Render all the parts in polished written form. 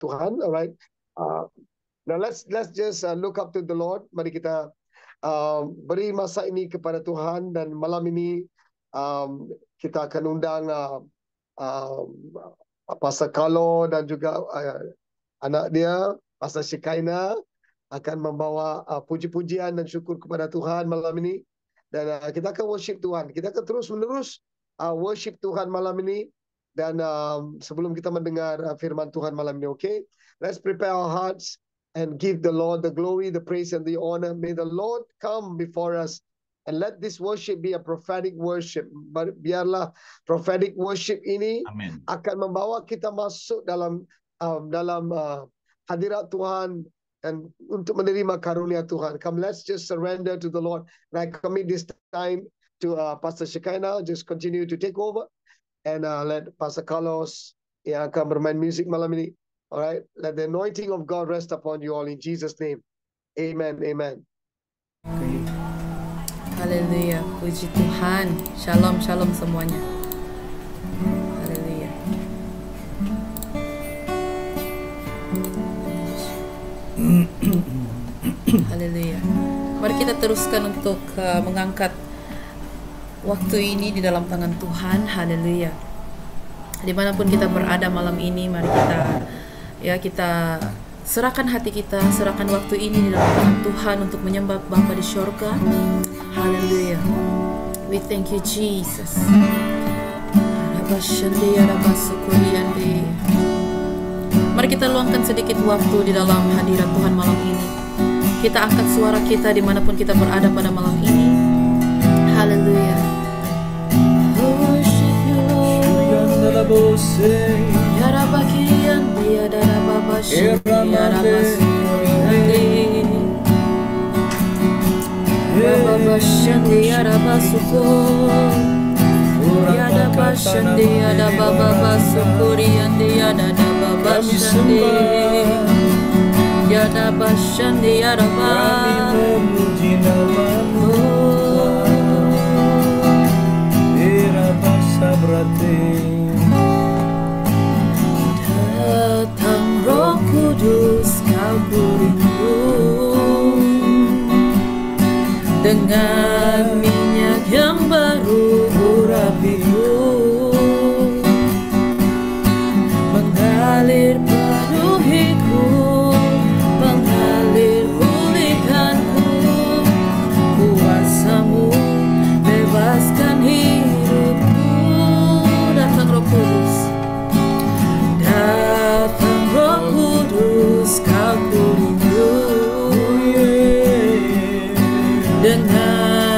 Tuhan. Alright. Now let's just look up to the Lord. Mari kita beri masa ini kepada Tuhan, dan malam ini kita akan undang Pastor Carlo dan juga anak dia Pastor Shekinah akan membawa puji-pujian dan syukur kepada Tuhan malam ini, dan kita akan worship Tuhan. Kita akan terus menerus worship Tuhan malam ini, dan sebelum kita mendengar firman Tuhan malam ini, okay? Let's prepare our hearts and give the Lord the glory, the praise, and the honor. May the Lord come before us, and let this worship be a prophetic worship. Biarlah prophetic worship ini akan membawa kita masuk dalam hadirat Tuhan dan untuk menerima karunia Tuhan. Come, let's just surrender to the Lord. And I commit this time to Pastor Shekinah. Just continue to take over, and let Pastor Carlos yang akan bermain musik malam ini. Alright, let the anointing of God rest upon you all in Jesus' name. Amen, amen. Haleluya, puji Tuhan. Shalom, shalom semuanya. Haleluya. Haleluya. Mari kita teruskan untuk mengangkat waktu ini di dalam tangan Tuhan. Haleluya. Dimanapun kita berada malam ini, mari kita serahkan hati kita, serahkan waktu ini di dalam tangan Tuhan untuk menyembah Bapa di syurga. Haleluya. We thank you, Jesus. Mari kita luangkan sedikit waktu di dalam hadirat Tuhan malam ini. Kita angkat suara kita dimanapun kita berada pada malam ini. Haleluya. Worship you, Lord. Yarabakirian dia darababa shandi Rababa shandi yarabasuko Yadaba shandi yadababa sukuri yandi yadababa shandi Yadaba shandi yaraba Datang Roh Kudus, kau rindu dengan minyak yang baru urapiku, mengalir penuhiku, mengalir pulihkanku, kuasamu bebaskan hidupku. Datang Roh Kudus, datang Roh Kudus, kau rindu dengan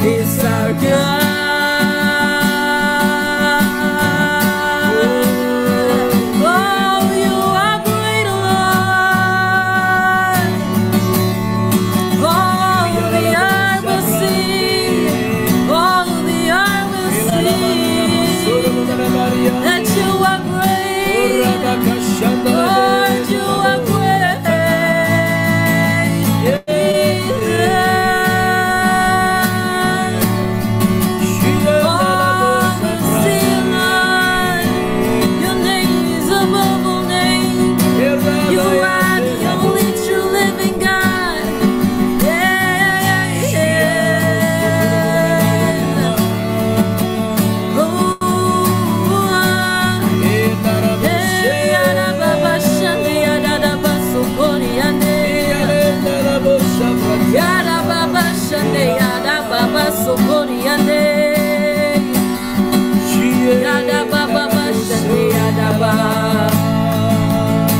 He's our God. Oh, you are great, Lord. All the earth will sing. All the earth will sing that you are great. Lord, you are great.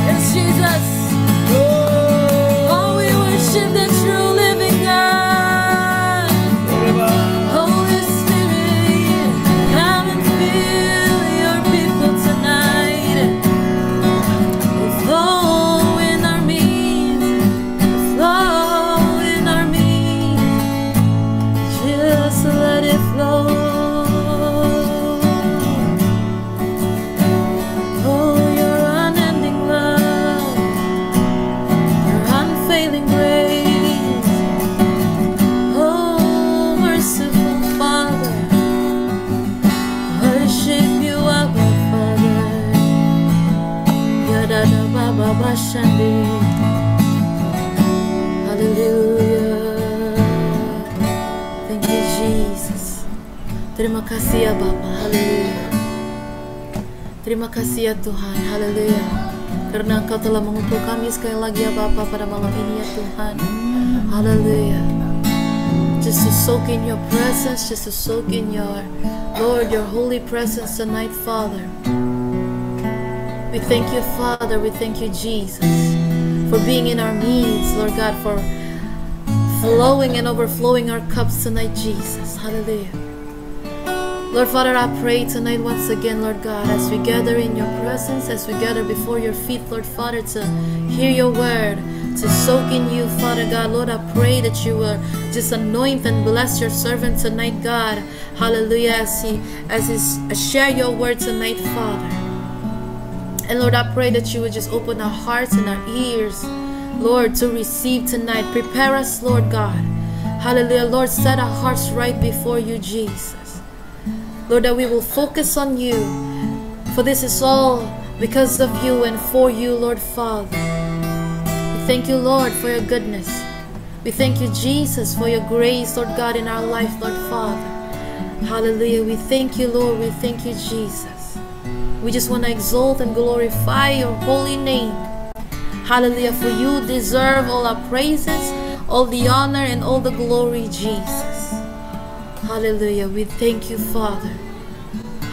Yes, Jesus. Oh, we worship the true living God. Holy Spirit, come and fill your people tonight. Flow in our midst, flow in our midst. Just let it flow. Hallelujah. Thank you, Jesus. Terima kasih ya Bapa. Haleluya. Terima kasih ya Tuhan. Haleluya. Karena Engkau telah mengumpul kami sekali lagi ya Bapa pada malam ini ya Tuhan. Haleluya. Just to soak in your presence, just to soak in your Lord, your holy presence tonight, Father. We thank you, Father. We thank you, Jesus, for being in our midst, Lord God, for flowing and overflowing our cups tonight, Jesus. Hallelujah. Lord Father, I pray tonight once again, Lord God, as we gather in your presence, as we gather before your feet, Lord Father, to hear your word, to soak in you, Father God. Lord, I pray that you will just anoint and bless your servant tonight, God. Hallelujah, as he share your word tonight, Father. And Lord, I pray that you would just open our hearts and our ears, Lord, to receive tonight. Prepare us, Lord God. Hallelujah. Lord, set our hearts right before you, Jesus. Lord, that we will focus on you. For this is all because of you and for you, Lord Father. We thank you, Lord, for your goodness. We thank you, Jesus, for your grace, Lord God, in our life, Lord Father. Hallelujah. We thank you, Lord. We thank you, Jesus. We just want to exalt and glorify your holy name. Hallelujah. For you deserve all our praises, all the honor, and all the glory, Jesus. Hallelujah. We thank you, Father.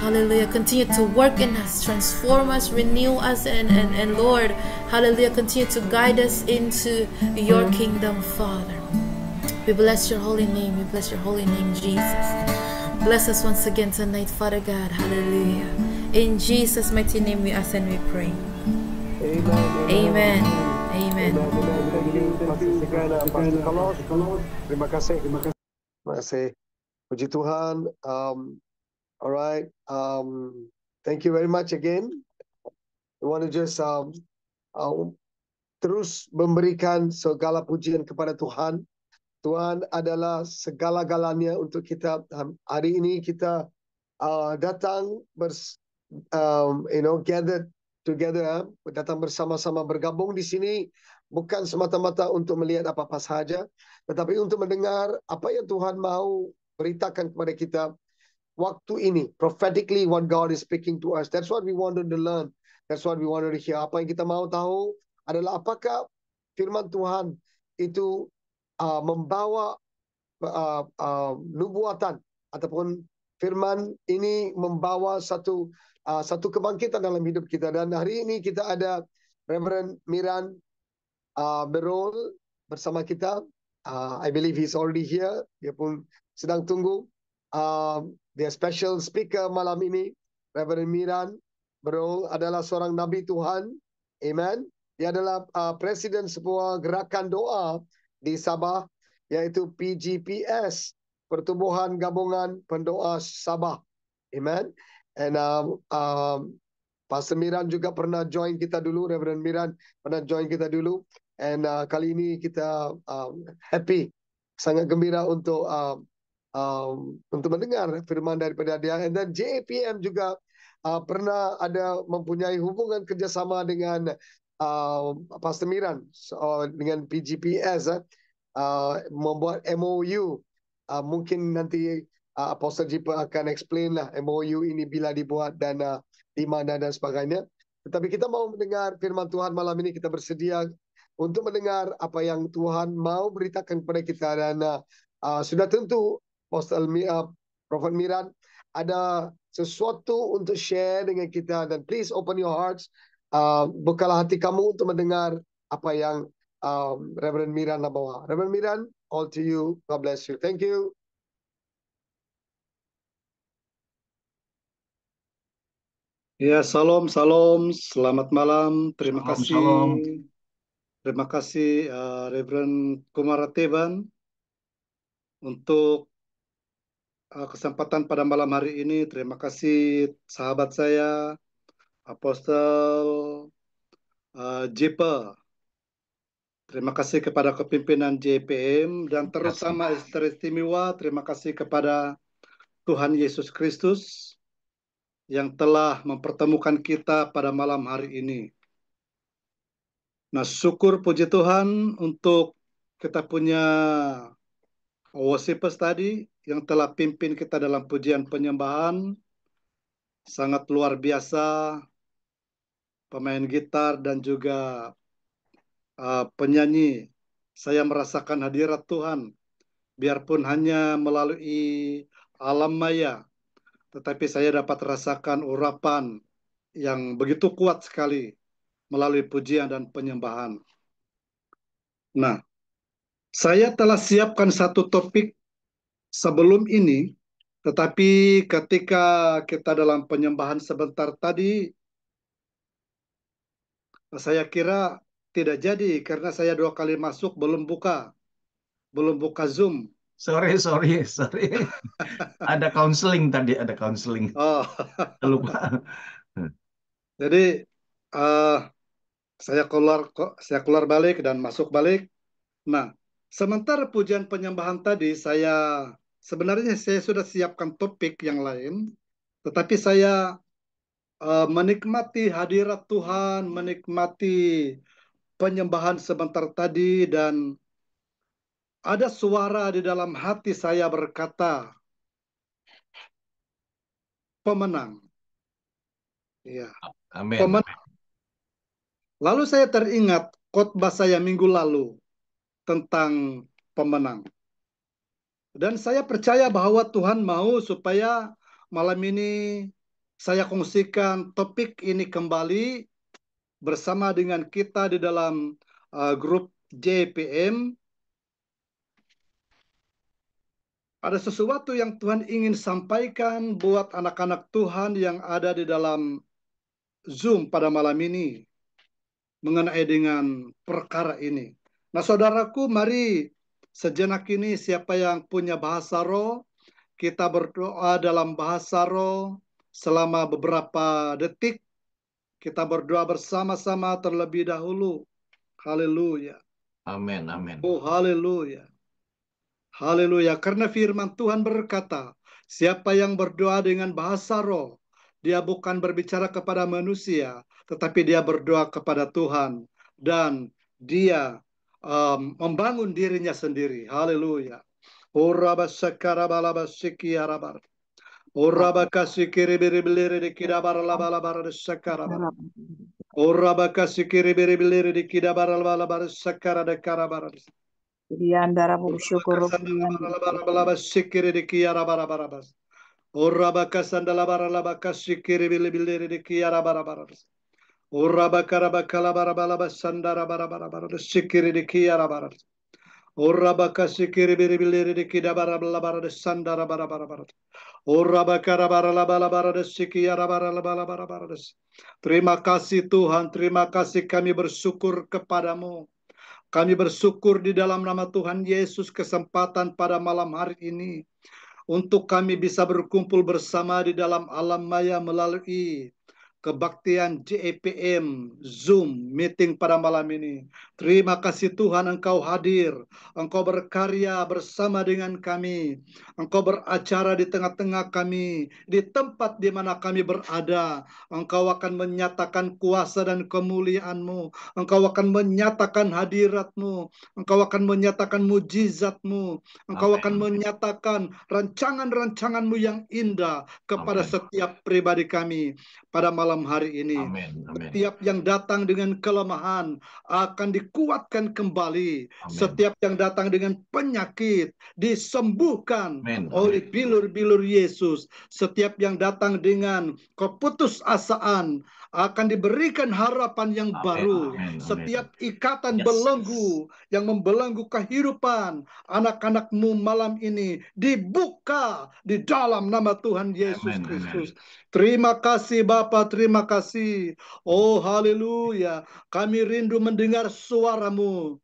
Hallelujah. Continue to work in us, transform us, renew us, and Lord, hallelujah, continue to guide us into your kingdom, Father. We bless your holy name. We bless your holy name, Jesus. Bless us once again tonight, Father God. Hallelujah. In Jesus' mighty name we ask and we pray. Amen. Amen. Terima kasih. Puji Tuhan. Alright. Thank you very much again. We want to just terus memberikan segala pujian kepada Tuhan. Tuhan adalah segala-galanya untuk kita. Hari ini kita datang gathered together, datang bersama-sama, bergabung di sini bukan semata-mata untuk melihat apa-apa sahaja, tetapi untuk mendengar apa yang Tuhan mau beritakan kepada kita waktu ini, prophetically what God is speaking to us. That's what we wanted to learn. That's what we wanted to hear. Apa yang kita mau tahu adalah apakah firman Tuhan itu membawa nubuatan, ataupun firman ini membawa satu kebangkitan dalam hidup kita. Dan hari ini kita ada Reverend Miran Berol bersama kita. I believe he's already here. Dia pun sedang tunggu. Dia special speaker malam ini, Reverend Miran. Beliau adalah seorang Nabi Tuhan. Amen. Dia adalah presiden sebuah gerakan doa di Sabah, yaitu PGPS, Pertubuhan Gabungan Pendoa Sabah. Amen. And Pastor Miran juga pernah join kita dulu, Reverend Miran pernah join kita dulu. And kali ini kita happy, sangat gembira untuk mendengar firman daripada dia. And then JAPM juga pernah ada mempunyai hubungan kerjasama dengan Pastor Miran, dengan PGPS, membuat MOU. Mungkin nanti Apostle Jipa akan explain lah MOU ini bila dibuat dan di mana dan sebagainya. Tetapi kita mau mendengar firman Tuhan malam ini. Kita bersedia untuk mendengar apa yang Tuhan mau beritakan kepada kita. Dan sudah tentu Prophet Miran ada sesuatu untuk share dengan kita. Dan please open your hearts. Bukalah hati kamu untuk mendengar apa yang Reverend Miran nak bawa. Reverend Miran, all to you. God bless you. Thank you. Ya, salam, salam. Selamat malam. Terima kasih. Salam. Terima kasih Reverend Kumarateban untuk kesempatan pada malam hari ini. Terima kasih sahabat saya, Apostle Jipa. Terima kasih kepada kepimpinan JPM dan terutama teristimewa terima kasih kepada Tuhan Yesus Kristus yang telah mempertemukan kita pada malam hari ini. Nah, syukur puji Tuhan untuk kita punya worshipers tadi yang telah pimpin kita dalam pujian penyembahan. Sangat luar biasa, pemain gitar dan juga penyanyi. Saya merasakan hadirat Tuhan, biarpun hanya melalui alam maya, tetapi saya dapat rasakan urapan yang begitu kuat sekali melalui pujian dan penyembahan. Nah, saya telah siapkan satu topik sebelum ini, tetapi ketika kita dalam penyembahan sebentar tadi, saya kira tidak jadi karena saya 2 kali masuk belum buka Zoom. Sorry. Ada counseling tadi, ada counseling. Oh. Lupa. Jadi saya keluar balik dan masuk balik. Nah, sementara pujian penyembahan tadi sebenarnya saya sudah siapkan topik yang lain, tetapi saya menikmati hadirat Tuhan, menikmati penyembahan sebentar tadi dan ada suara di dalam hati saya berkata, pemenang. Ya. Amin. Pemenang. Lalu saya teringat khotbah saya minggu lalu tentang pemenang. Dan saya percaya bahwa Tuhan mau supaya malam ini saya kongsikan topik ini kembali bersama dengan kita di dalam grup JPM. Ada sesuatu yang Tuhan ingin sampaikan buat anak-anak Tuhan yang ada di dalam Zoom pada malam ini mengenai dengan perkara ini. Nah, saudaraku, mari sejenak ini siapa yang punya bahasa roh, kita berdoa dalam bahasa roh selama beberapa detik. Kita berdoa bersama-sama terlebih dahulu. Haleluya. Amin. Oh, haleluya. Haleluya, karena firman Tuhan berkata, siapa yang berdoa dengan bahasa roh, dia bukan berbicara kepada manusia, tetapi dia berdoa kepada Tuhan. Dan dia membangun dirinya sendiri. Haleluya. Diandara bersyukur Ora bakasi kiri biri bilir di kida bara bala bara de sandara bara bara bara. Ora bakara bara la bala bara de siki ara bara la bala bara bara de. Terima kasih Tuhan, terima kasih kami bersyukur kepadamu. Kami bersyukur di dalam nama Tuhan Yesus kesempatan pada malam hari ini untuk kami bisa berkumpul bersama di dalam alam maya melalui kebaktian JEPM Zoom meeting pada malam ini. Terima kasih Tuhan Engkau hadir, Engkau berkarya bersama dengan kami, Engkau beracara di tengah-tengah kami, di tempat di mana kami berada. Engkau akan menyatakan kuasa dan kemuliaan-Mu, Engkau akan menyatakan hadirat-Mu, Engkau akan menyatakan mujizat-Mu, Engkau akan menyatakan rancangan-rancangan-Mu yang indah kepada setiap pribadi kami pada malam hari ini. Amin. Amin. Setiap yang datang dengan kelemahan akan dikuatkan kembali. Amin. Setiap yang datang dengan penyakit disembuhkan Amin. oleh bilur-bilur Yesus. Setiap yang datang dengan keputusasaan akan diberikan harapan yang baru. Amin. Setiap ikatan Yes. belenggu yang membelenggu kehidupan anak-anak-Mu malam ini dibuka di dalam nama Tuhan Yesus Amin. Kristus. Terima kasih Bapa, terima kasih. Oh haleluya. Kami rindu mendengar suara-Mu.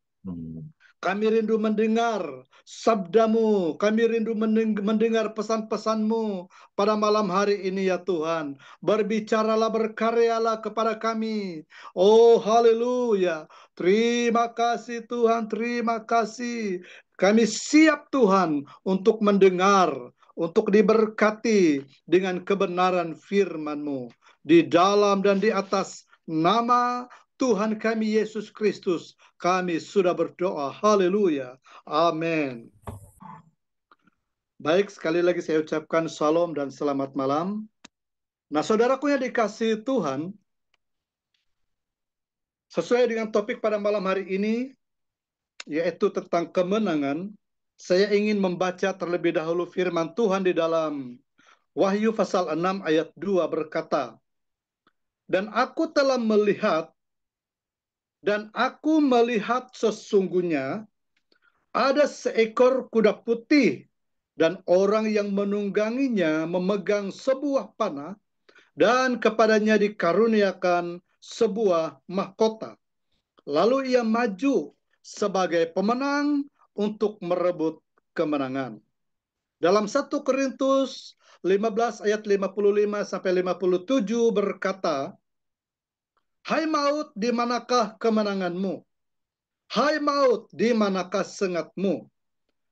Kami rindu mendengar sabda-Mu. Kami rindu mendengar pesan-pesan-Mu pada malam hari ini ya Tuhan. Berbicaralah, berkaryalah kepada kami. Oh haleluya. Terima kasih Tuhan, terima kasih. Kami siap Tuhan untuk mendengar, untuk diberkati dengan kebenaran firman-Mu. Di dalam dan di atas nama Tuhan kami Yesus Kristus, kami sudah berdoa. Haleluya. Amin. Baik, sekali lagi saya ucapkan salam dan selamat malam. Nah, saudaraku yang dikasihi Tuhan, sesuai dengan topik pada malam hari ini, yaitu tentang kemenangan, saya ingin membaca terlebih dahulu firman Tuhan di dalam Wahyu pasal 6 ayat 2 berkata, Dan aku melihat sesungguhnya ada seekor kuda putih dan orang yang menungganginya memegang sebuah panah dan kepadanya dikaruniakan sebuah mahkota. Lalu ia maju sebagai pemenang untuk merebut kemenangan. Dalam 1 Korintus 15 ayat 55 sampai 57 berkata, Hai maut, di manakah kemenanganmu? Hai maut, di manakah sengatmu?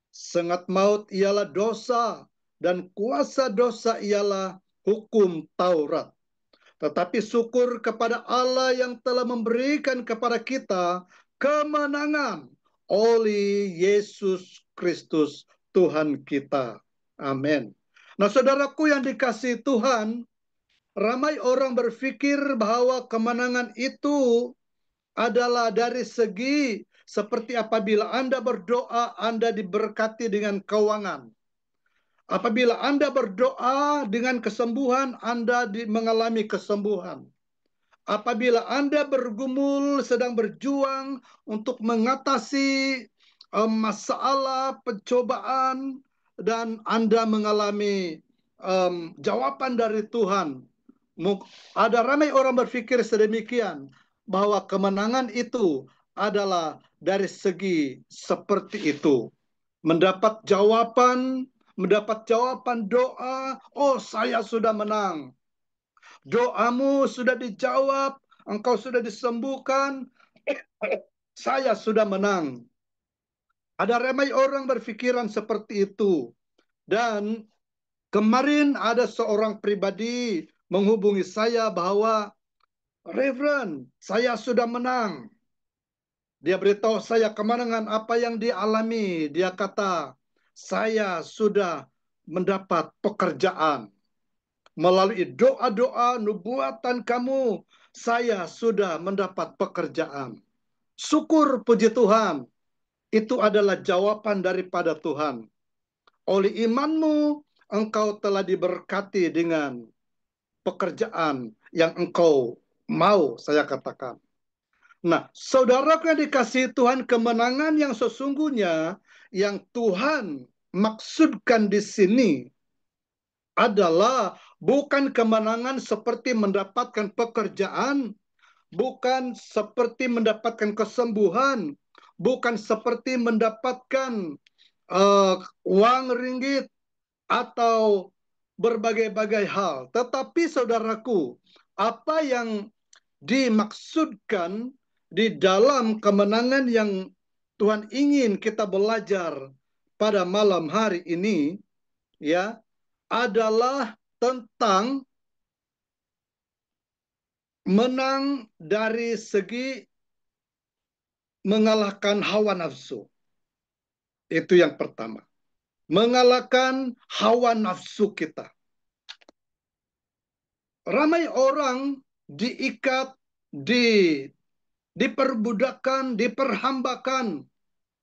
Sengat maut ialah dosa, dan kuasa dosa ialah hukum Taurat. Tetapi syukur kepada Allah yang telah memberikan kepada kita kemenangan oleh Yesus Kristus Tuhan kita. Amin. Nah, saudaraku yang dikasihi Tuhan, ramai orang berpikir bahwa kemenangan itu adalah dari segi seperti apabila Anda berdoa, Anda diberkati dengan keuangan. Apabila Anda berdoa dengan kesembuhan, Anda mengalami kesembuhan. Apabila Anda bergumul, sedang berjuang untuk mengatasi masalah, pencobaan, dan Anda mengalami jawaban dari Tuhan. Ada ramai orang berpikir sedemikian, bahwa kemenangan itu adalah dari segi seperti itu. Mendapat jawaban doa, oh saya sudah menang. Doamu sudah dijawab, engkau sudah disembuhkan, saya sudah menang. Ada ramai orang berpikiran seperti itu. Dan kemarin ada seorang pribadi menghubungi saya bahwa, Reverend, saya sudah menang. Dia beritahu saya kemenangan apa yang dialami. Dia kata, saya sudah mendapat pekerjaan. Melalui doa-doa nubuatan kamu, saya sudah mendapat pekerjaan. Syukur puji Tuhan. Itu adalah jawaban daripada Tuhan. Oleh imanmu, engkau telah diberkati dengan pekerjaan yang engkau mau, saya katakan. Nah, saudaraku yang dikasihi Tuhan, kemenangan yang sesungguhnya yang Tuhan maksudkan di sini adalah bukan kemenangan seperti mendapatkan pekerjaan, bukan seperti mendapatkan kesembuhan, bukan seperti mendapatkan uang ringgit atau berbagai-bagai hal. Tetapi saudaraku, apa yang dimaksudkan di dalam kemenangan yang Tuhan ingin kita belajar pada malam hari ini, ya, adalah tentang menang dari segi mengalahkan hawa nafsu. Itu yang pertama. Mengalahkan hawa nafsu kita. Ramai orang diikat, diperbudakkan, diperhambakan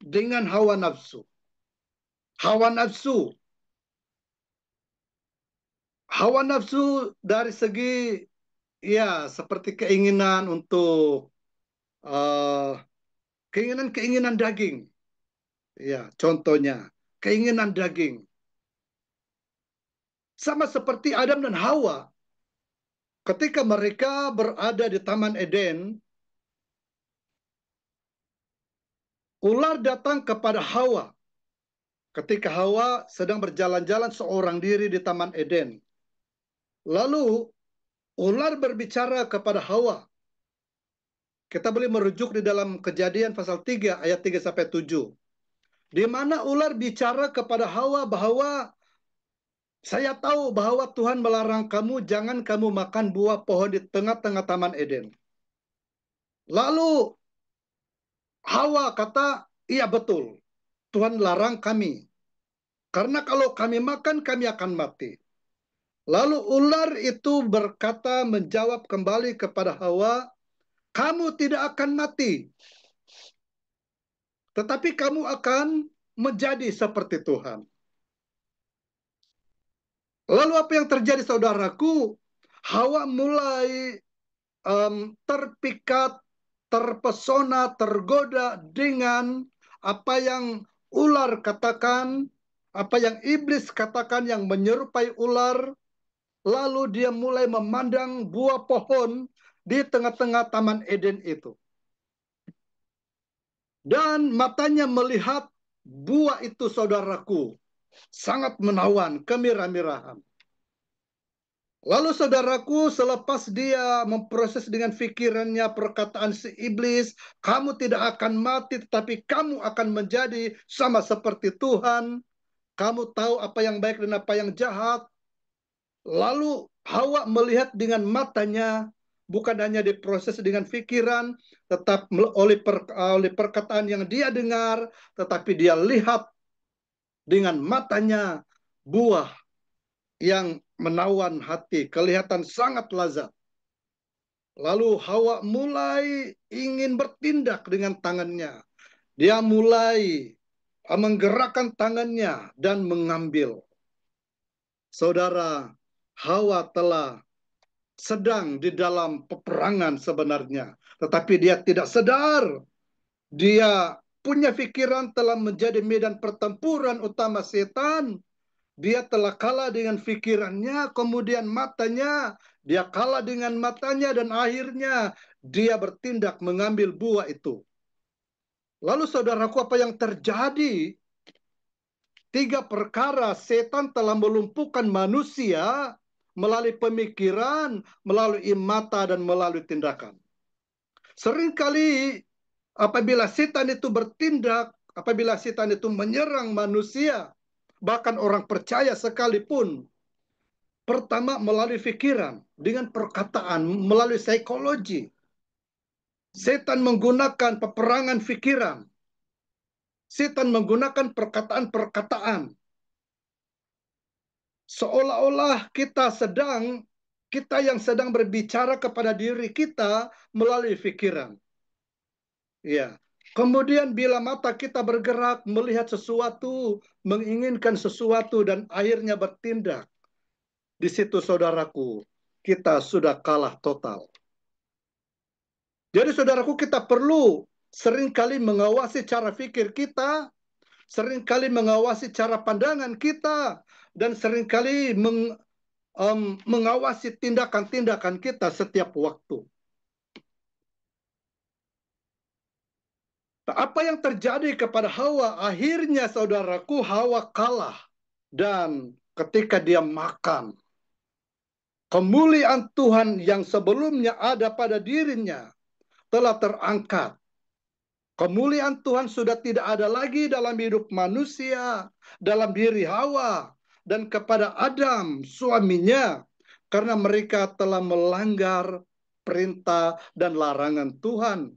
dengan hawa nafsu. Hawa nafsu. Hawa nafsu dari segi, ya, seperti keinginan untuk keinginan-keinginan daging. Ya, contohnya keinginan daging. Sama seperti Adam dan Hawa. Ketika mereka berada di Taman Eden, ular datang kepada Hawa. Ketika Hawa sedang berjalan-jalan seorang diri di Taman Eden. Lalu ular berbicara kepada Hawa. Kita boleh merujuk di dalam Kejadian pasal 3 ayat 3 sampai 7. Di mana ular bicara kepada Hawa bahwa saya tahu bahwa Tuhan melarang kamu, jangan kamu makan buah pohon di tengah-tengah Taman Eden. Lalu Hawa kata, iya betul, Tuhan larang kami. Karena kalau kami makan, kami akan mati. Lalu ular itu berkata, menjawab kembali kepada Hawa, kamu tidak akan mati. Tetapi kamu akan menjadi seperti Tuhan. Lalu apa yang terjadi saudaraku? Hawa mulai terpikat, terpesona, tergoda dengan apa yang ular katakan, apa yang iblis katakan yang menyerupai ular. Lalu dia mulai memandang buah pohon di tengah-tengah Taman Eden itu. Dan matanya melihat buah itu saudaraku. Sangat menawan, kemirah-mirahan. Lalu saudaraku, selepas dia memproses dengan pikirannya perkataan si iblis, kamu tidak akan mati, tetapi kamu akan menjadi sama seperti Tuhan. Kamu tahu apa yang baik dan apa yang jahat. Lalu Hawa melihat dengan matanya, bukan hanya diproses dengan pikiran, tetap oleh perkataan yang dia dengar, tetapi dia lihat dengan matanya buah yang menawan hati, kelihatan sangat lazat. Lalu Hawa mulai ingin bertindak dengan tangannya. Dia mulai menggerakkan tangannya dan mengambil. Saudara, Hawa telah sedang di dalam peperangan sebenarnya. Tetapi dia tidak sadar. Dia punya pikiran telah menjadi medan pertempuran utama setan. Dia telah kalah dengan pikirannya, kemudian matanya, dia kalah dengan matanya, dan akhirnya dia bertindak mengambil buah itu. Lalu saudaraku, apa yang terjadi? 3 perkara setan telah melumpuhkan manusia melalui pemikiran, melalui mata, dan melalui tindakan. Seringkali apabila setan itu bertindak, apabila setan itu menyerang manusia, bahkan orang percaya sekalipun, pertama melalui pikiran, dengan perkataan, melalui psikologi. Setan menggunakan peperangan pikiran. Setan menggunakan perkataan-perkataan. Seolah-olah kita yang sedang berbicara kepada diri kita melalui pikiran. Ya. Kemudian bila mata kita bergerak, melihat sesuatu, menginginkan sesuatu, dan akhirnya bertindak, di situ saudaraku, kita sudah kalah total. Jadi saudaraku, kita perlu seringkali mengawasi cara pikir kita, seringkali mengawasi cara pandangan kita, dan seringkali mengawasi tindakan-tindakan kita setiap waktu. Apa yang terjadi kepada Hawa? Akhirnya saudaraku, Hawa kalah. Dan ketika dia makan, kemuliaan Tuhan yang sebelumnya ada pada dirinya telah terangkat. Kemuliaan Tuhan sudah tidak ada lagi dalam hidup manusia, dalam diri Hawa, dan kepada Adam, suaminya, karena mereka telah melanggar perintah dan larangan Tuhan.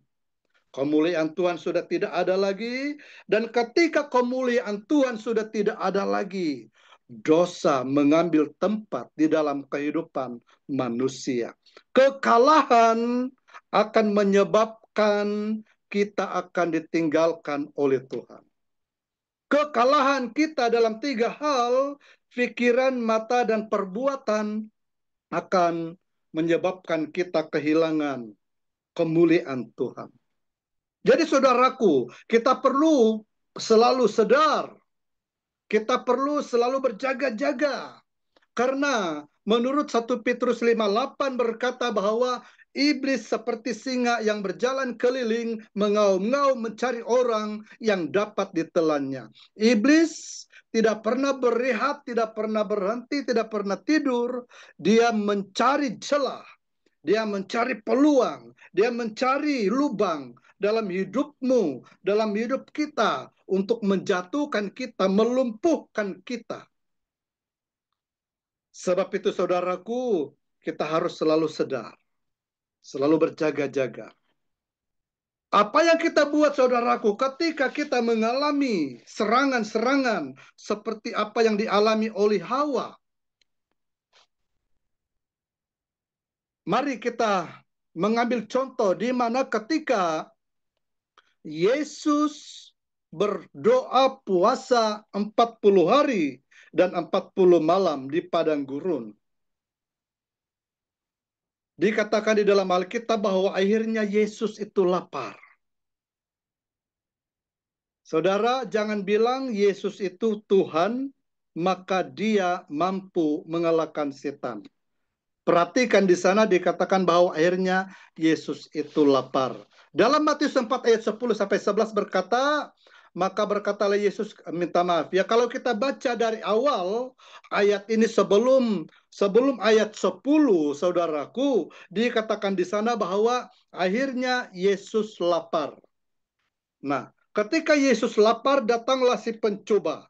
Kemuliaan Tuhan sudah tidak ada lagi, dan ketika kemuliaan Tuhan sudah tidak ada lagi, dosa mengambil tempat di dalam kehidupan manusia. Kekalahan akan menyebabkan kita akan ditinggalkan oleh Tuhan. Kekalahan kita dalam 3 hal, pikiran, mata, dan perbuatan, akan menyebabkan kita kehilangan kemuliaan Tuhan. Jadi saudaraku, kita perlu selalu sadar. Kita perlu selalu berjaga-jaga. Karena menurut 1 Petrus 5:8 berkata bahwa iblis seperti singa yang berjalan keliling, mengaum-ngaum mencari orang yang dapat ditelannya. Iblis tidak pernah berehat, tidak pernah berhenti, tidak pernah tidur. Dia mencari celah. Dia mencari peluang, dia mencari lubang dalam hidupmu, dalam hidup kita, untuk menjatuhkan kita, melumpuhkan kita. Sebab itu saudaraku, kita harus selalu sadar, selalu berjaga-jaga. Apa yang kita buat saudaraku ketika kita mengalami serangan-serangan seperti apa yang dialami oleh Hawa? Mari kita mengambil contoh di mana ketika Yesus berdoa puasa 40 hari dan 40 malam di padang gurun. Dikatakan di dalam Alkitab bahwa akhirnya Yesus itu lapar. Saudara, jangan bilang Yesus itu Tuhan, maka dia mampu mengalahkan setan. Perhatikan di sana dikatakan bahwa akhirnya Yesus itu lapar. Dalam Matius 4 ayat 10-11 berkata, maka berkatalah Yesus, minta maaf. Ya, kalau kita baca dari awal ayat ini sebelum ayat 10, saudaraku, dikatakan di sana bahwa akhirnya Yesus lapar. Nah, ketika Yesus lapar, datanglah si pencoba,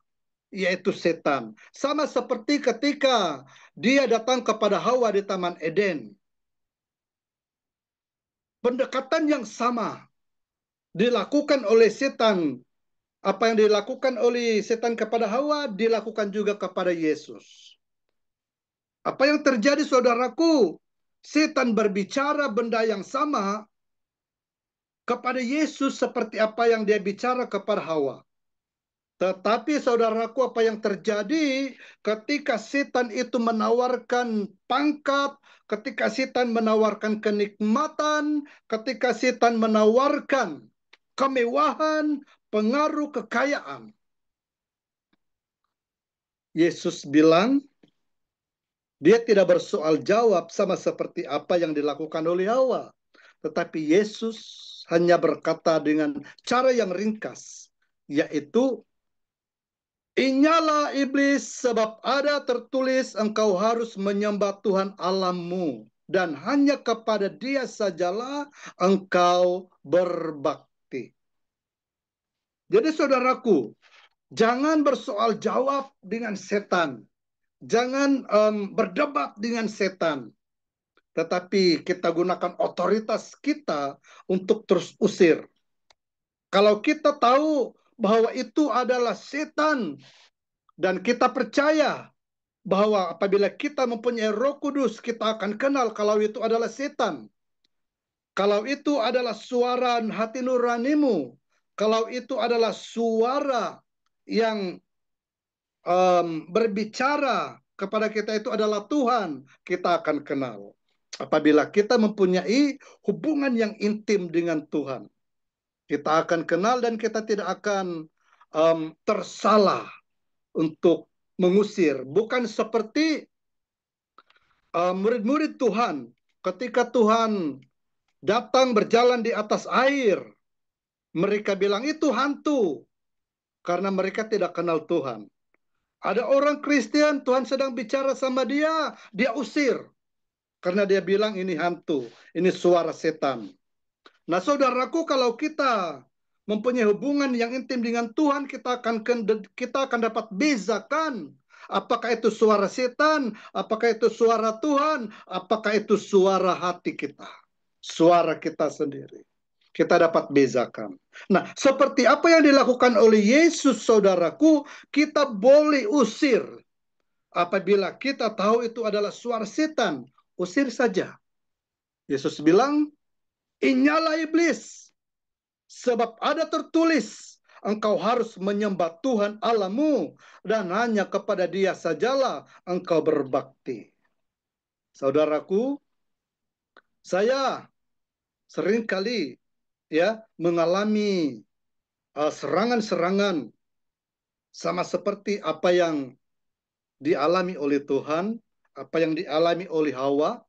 yaitu setan. Sama seperti ketika dia datang kepada Hawa di Taman Eden. Pendekatan yang sama dilakukan oleh setan. Apa yang dilakukan oleh setan kepada Hawa, dilakukan juga kepada Yesus. Apa yang terjadi saudaraku? Setan berbicara benda yang sama kepada Yesus seperti apa yang dia bicara kepada Hawa. Tetapi saudaraku, apa yang terjadi ketika setan itu menawarkan pangkat, ketika setan menawarkan kenikmatan, ketika setan menawarkan kemewahan, pengaruh, kekayaan. Yesus bilang, dia tidak bersoal jawab sama seperti apa yang dilakukan oleh Hawa. Tetapi Yesus hanya berkata dengan cara yang ringkas, yaitu, "Inyalah iblis, sebab ada tertulis engkau harus menyembah Tuhan Allahmu, dan hanya kepada Dia sajalah engkau berbakti." Jadi saudaraku, jangan bersoal jawab dengan setan. Jangan berdebat dengan setan. Tetapi kita gunakan otoritas kita untuk terus usir. Kalau kita tahu bahwa itu adalah setan, dan kita percaya bahwa apabila kita mempunyai Roh Kudus, kita akan kenal kalau itu adalah setan. Kalau itu adalah suara hati nuranimu, kalau itu adalah suara yang berbicara kepada kita itu adalah Tuhan, kita akan kenal. Apabila kita mempunyai hubungan yang intim dengan Tuhan, kita akan kenal dan kita tidak akan tersalah untuk mengusir. Bukan seperti murid-murid Tuhan. Ketika Tuhan datang berjalan di atas air, mereka bilang itu hantu. Karena mereka tidak kenal Tuhan. Ada orang Kristen, Tuhan sedang bicara sama dia, dia usir. Karena dia bilang ini hantu, ini suara setan. Nah saudaraku, kalau kita mempunyai hubungan yang intim dengan Tuhan, kita akan dapat bezakan apakah itu suara setan, apakah itu suara Tuhan, apakah itu suara hati kita, suara kita sendiri. Kita dapat bezakan. Nah, seperti apa yang dilakukan oleh Yesus, saudaraku, kita boleh usir. Apabila kita tahu itu adalah suara setan, usir saja. Yesus bilang, "Inyalah iblis, sebab ada tertulis, engkau harus menyembah Tuhan Allahmu, dan hanya kepada Dia sajalah engkau berbakti." Saudaraku, saya seringkali mengalami serangan-serangan sama seperti apa yang dialami oleh Tuhan, apa yang dialami oleh Hawa.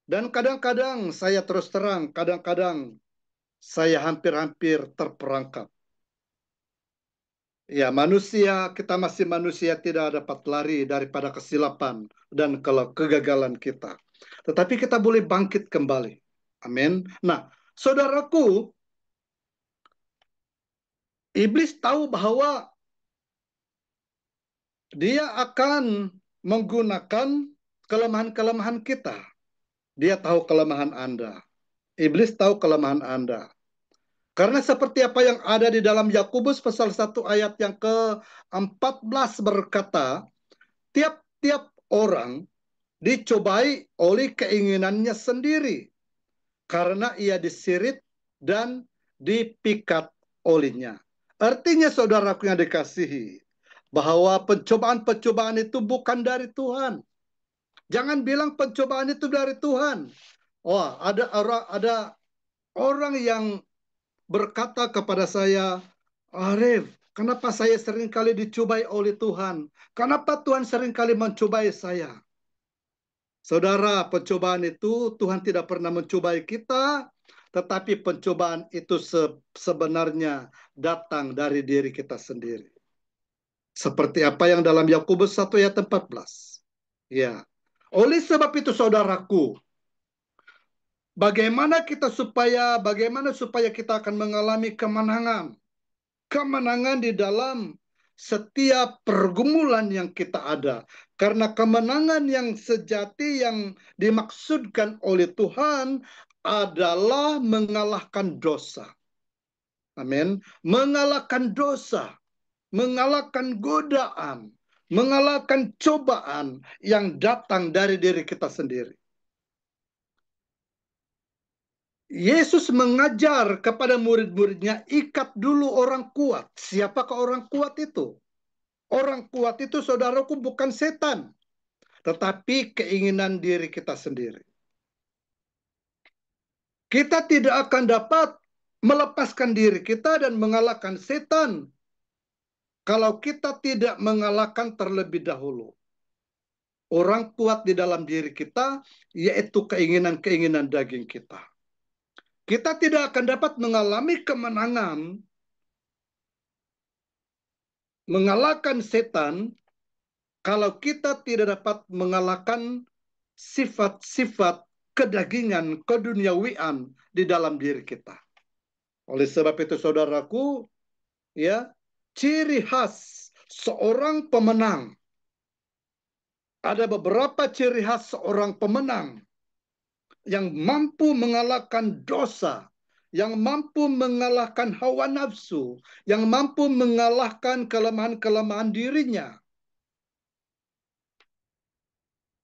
Dan kadang-kadang saya terus terang, kadang-kadang saya hampir-hampir terperangkap. Ya, manusia, kita masih manusia, tidak dapat lari daripada kesilapan dan kegagalan kita. Tetapi kita boleh bangkit kembali. Amin. Nah, saudaraku, iblis tahu bahwa dia akan menggunakan kelemahan-kelemahan kita. Dia tahu kelemahan Anda. Iblis tahu kelemahan Anda. Karena seperti apa yang ada di dalam Yakobus pasal 1 ayat yang ke-14 berkata, tiap-tiap orang dicobai oleh keinginannya sendiri. Karena ia disirit dan dipikat olehnya. Artinya saudaraku yang dikasihi, bahwa pencobaan-pencobaan itu bukan dari Tuhan. Jangan bilang pencobaan itu dari Tuhan. Oh, ada orang yang berkata kepada saya, "Arif, kenapa saya seringkali dicobai oleh Tuhan? Kenapa Tuhan seringkali mencobai saya?" Saudara, pencobaan itu Tuhan tidak pernah mencobai kita, tetapi pencobaan itu sebenarnya datang dari diri kita sendiri. Seperti apa yang dalam Yakobus 1 ayat 14. Ya. Oleh sebab itu saudaraku, bagaimana supaya kita akan mengalami kemenangan? Kemenangan di dalam setiap pergumulan yang kita ada. Karena kemenangan yang sejati yang dimaksudkan oleh Tuhan adalah mengalahkan dosa. Amin. Mengalahkan dosa, mengalahkan godaan, mengalahkan cobaan yang datang dari diri kita sendiri. Yesus mengajar kepada murid-muridnya, ikat dulu orang kuat. Siapakah orang kuat itu? Orang kuat itu, saudaraku, bukan setan, tetapi keinginan diri kita sendiri. Kita tidak akan dapat melepaskan diri kita dan mengalahkan setan kalau kita tidak mengalahkan terlebih dahulu orang kuat di dalam diri kita, yaitu keinginan-keinginan daging kita. Kita tidak akan dapat mengalami kemenangan, mengalahkan setan, kalau kita tidak dapat mengalahkan sifat-sifat kedagingan, keduniawian di dalam diri kita. Oleh sebab itu saudaraku, ciri khas seorang pemenang. Ada beberapa ciri khas seorang pemenang yang mampu mengalahkan dosa, yang mampu mengalahkan hawa nafsu, yang mampu mengalahkan kelemahan-kelemahan dirinya.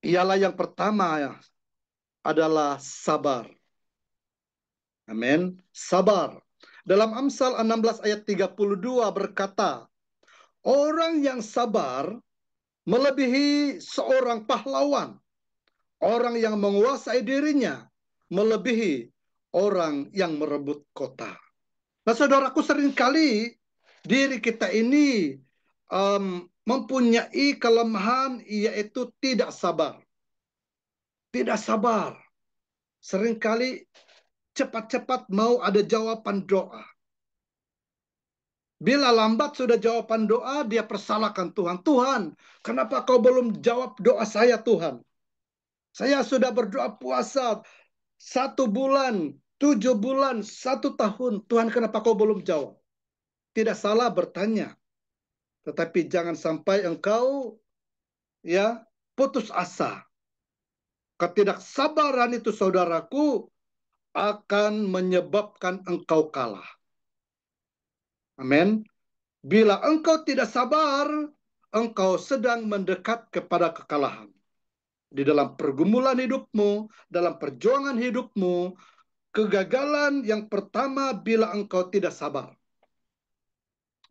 Ialah yang pertama adalah sabar. Amin. Sabar. Dalam Amsal 16 ayat 32 berkata, orang yang sabar melebihi seorang pahlawan. orang yang menguasai dirinya melebihi orang yang merebut kota. Nah, saudaraku, seringkali diri kita ini mempunyai kelemahan, yaitu tidak sabar. Tidak sabar. Seringkali cepat-cepat mau ada jawaban doa. Bila lambat sudah jawaban doa, dia persalahkan Tuhan. Tuhan, kenapa kau belum jawab doa saya, Tuhan? Saya sudah berdoa puasa 1 bulan, 7 bulan, 1 tahun. Tuhan, kenapa kau belum jawab? Tidak salah bertanya. Tetapi jangan sampai engkau putus asa. Ketidaksabaran itu, saudaraku, akan menyebabkan engkau kalah. Amin. Bila engkau tidak sabar, engkau sedang mendekat kepada kekalahan. Di dalam pergumulan hidupmu, dalam perjuangan hidupmu, kegagalan yang pertama bila engkau tidak sabar.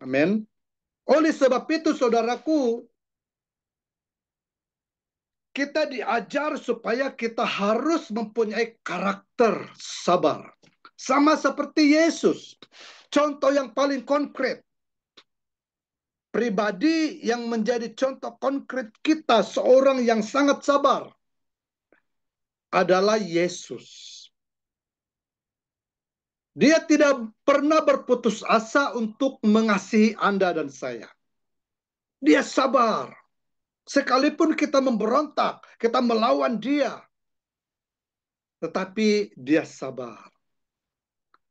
Amin. Oleh sebab itu, saudaraku, kita diajar supaya kita harus mempunyai karakter sabar. Sama seperti Yesus. Contoh yang paling konkret. Pribadi yang menjadi contoh konkret kita, seorang yang sangat sabar, adalah Yesus. Dia tidak pernah berputus asa untuk mengasihi Anda dan saya. Dia sabar. Sekalipun kita memberontak, kita melawan dia, tetapi dia sabar.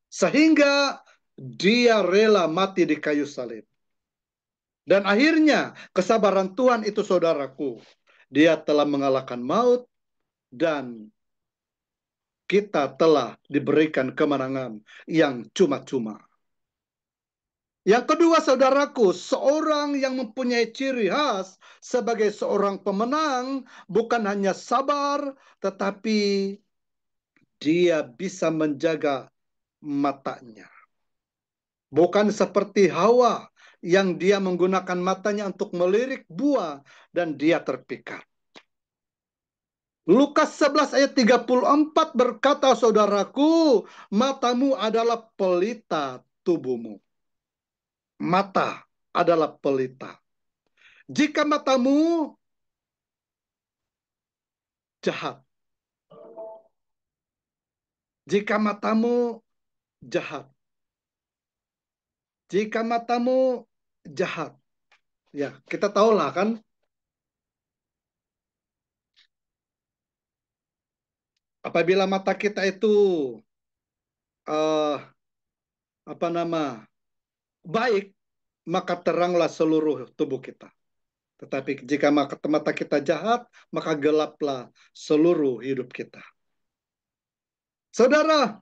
Sehingga dia rela mati di kayu salib. Dan akhirnya kesabaran Tuhan itu, saudaraku, dia telah mengalahkan maut dan kita telah diberikan kemenangan yang cuma-cuma. Yang kedua, saudaraku, seorang yang mempunyai ciri khas sebagai seorang pemenang bukan hanya sabar, tetapi dia bisa menjaga matanya. Bukan seperti Hawa yang dia menggunakan matanya untuk melirik buah dan dia terpikat. Lukas 11 ayat 34 berkata, saudaraku, matamu adalah pelita tubuhmu. Mata adalah pelita. Jika matamu jahat, jika matamu jahat, jika matamu jahat, ya kita tahulah kan, apabila mata kita itu baik, maka teranglah seluruh tubuh kita. Tetapi jika mata kita jahat, maka gelaplah seluruh hidup kita. Saudara,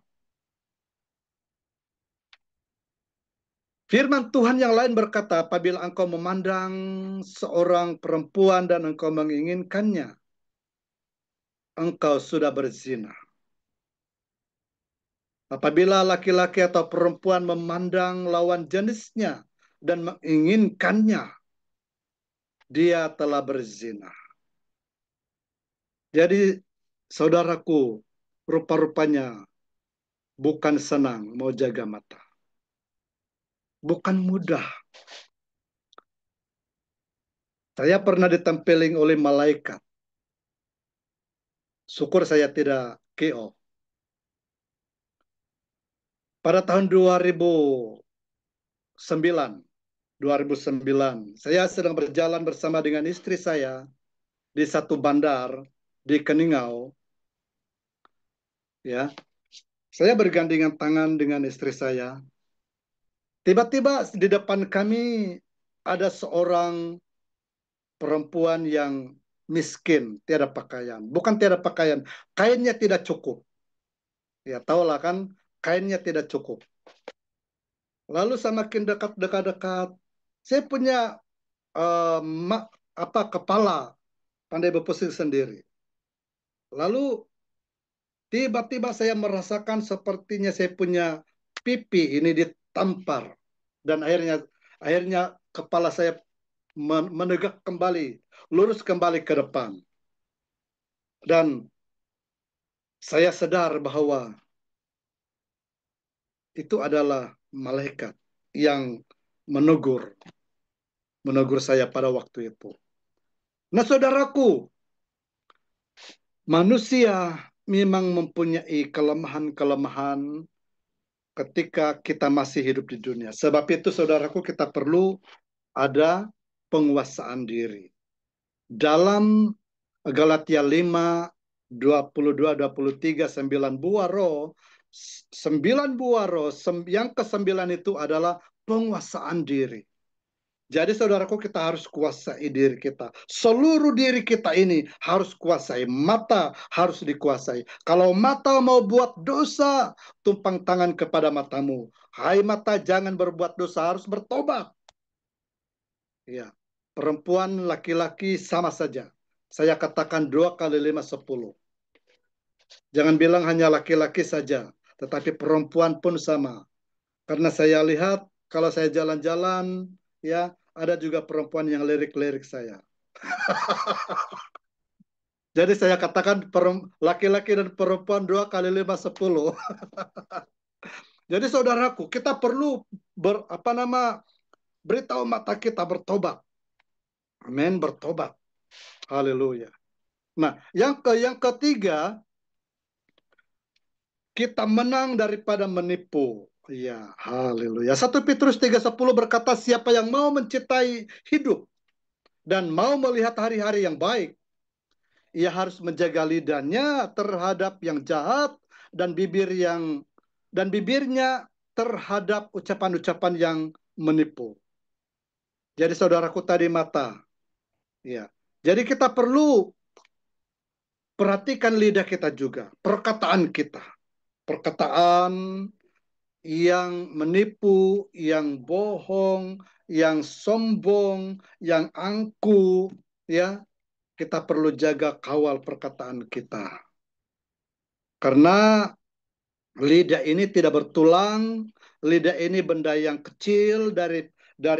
firman Tuhan yang lain berkata, apabila engkau memandang seorang perempuan dan engkau menginginkannya, engkau sudah berzina. Apabila laki-laki atau perempuan memandang lawan jenisnya dan menginginkannya, dia telah berzina. Jadi, saudaraku, rupa-rupanya bukan senang mau jaga mata. Bukan mudah. Saya pernah ditempeling oleh malaikat. Syukur saya tidak KO. Pada tahun 2009, saya sedang berjalan bersama dengan istri saya di satu bandar di Keningau. Ya, saya bergandengan tangan dengan istri saya. Tiba-tiba di depan kami ada seorang perempuan yang miskin, tiada pakaian. Bukan tiada pakaian, kainnya tidak cukup. Ya, tahulah kan, kainnya tidak cukup. Lalu semakin dekat-dekat, saya punya kepala pandai berpusing sendiri. Lalu tiba-tiba saya merasakan sepertinya saya punya pipi ini ditampar dan akhirnya kepala saya menegak kembali, lurus kembali ke depan. Dan saya sadar bahwa itu adalah malaikat yang menegur saya pada waktu itu. Nah, saudaraku, manusia memang mempunyai kelemahan-kelemahan ketika kita masih hidup di dunia. Sebab itu, saudaraku, kita perlu ada penguasaan diri. Dalam Galatia 5, 22, 23, 9 buah roh, 9 buah roh, yang ke-9 itu adalah penguasaan diri. Jadi saudaraku, kita harus kuasai diri kita. Seluruh diri kita ini harus kuasai. Mata harus dikuasai. Kalau mata mau buat dosa, tumpang tangan kepada matamu. Hai mata, jangan berbuat dosa, harus bertobat. Ya, perempuan, laki-laki sama saja. Saya katakan 2 kali 5, 10. Jangan bilang hanya laki-laki saja, tetapi perempuan pun sama. Karena saya lihat kalau saya jalan-jalan, ya, ada juga perempuan yang lirik-lirik saya. Jadi saya katakan laki-laki dan perempuan 2 kali 5, 10. Jadi saudaraku, kita perlu beritahu mata kita bertobat. Amin, bertobat. Haleluya. Nah, yang ketiga, kita menang daripada menipu. Ya, haleluya. 1 Petrus 3:10 berkata, siapa yang mau mencintai hidup dan mau melihat hari-hari yang baik, ia harus menjaga lidahnya terhadap yang jahat dan bibirnya terhadap ucapan-ucapan yang menipu. Jadi saudaraku tadi mata. Ya. Jadi kita perlu perhatikan lidah kita juga, perkataan kita. Perkataan yang menipu, yang bohong, yang sombong, yang angku, ya, kita perlu jaga kawal perkataan kita. Karena lidah ini tidak bertulang, lidah ini benda yang kecil dari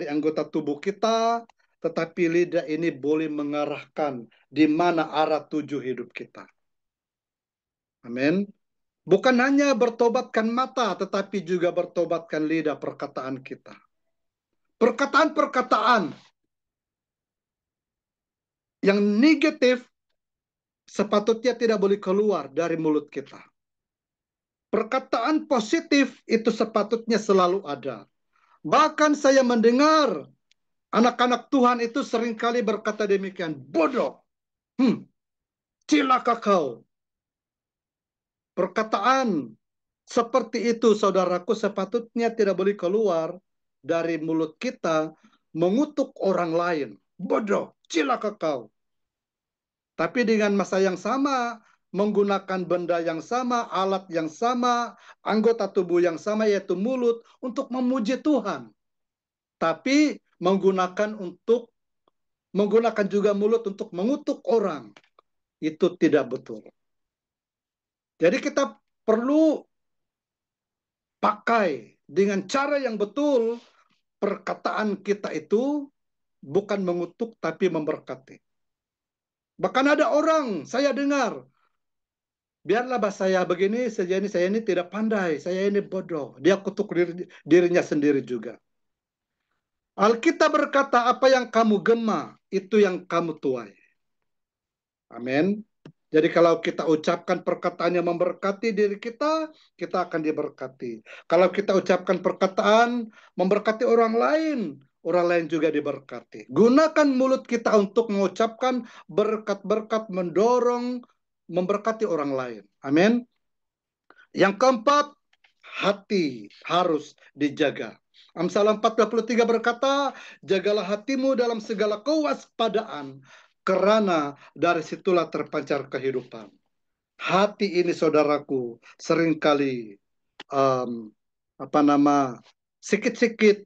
anggota tubuh kita, tetapi lidah ini boleh mengarahkan di mana arah tuju hidup kita. Amin. Bukan hanya bertobatkan mata, tetapi juga bertobatkan lidah perkataan kita. Perkataan-perkataan yang negatif sepatutnya tidak boleh keluar dari mulut kita. Perkataan positif itu sepatutnya selalu ada. Bahkan saya mendengar anak-anak Tuhan itu seringkali berkata demikian, bodoh, cilaka kau. Perkataan seperti itu, saudaraku, sepatutnya tidak boleh keluar dari mulut kita mengutuk orang lain. Bodoh, cilaka kau. Tapi dengan masa yang sama, menggunakan benda yang sama, alat yang sama, anggota tubuh yang sama, yaitu mulut, untuk memuji Tuhan. Tapi menggunakan juga mulut untuk mengutuk orang. Itu tidak betul. Jadi kita perlu pakai dengan cara yang betul. Perkataan kita itu bukan mengutuk tapi memberkati. Bahkan ada orang saya dengar, biarlah saya begini, saya ini tidak pandai, saya ini bodoh. Dia kutuk dirinya sendiri juga. Alkitab berkata, apa yang kamu gema, itu yang kamu tuai. Amin. Jadi kalau kita ucapkan perkataan yang memberkati diri kita, kita akan diberkati. Kalau kita ucapkan perkataan memberkati orang lain juga diberkati. Gunakan mulut kita untuk mengucapkan berkat-berkat, mendorong, memberkati orang lain. Amin. Yang keempat, hati harus dijaga. Amsal 4:23 berkata, jagalah hatimu dalam segala kewaspadaan, karena dari situlah terpancar kehidupan. Hati ini, saudaraku, seringkali sikit-sikit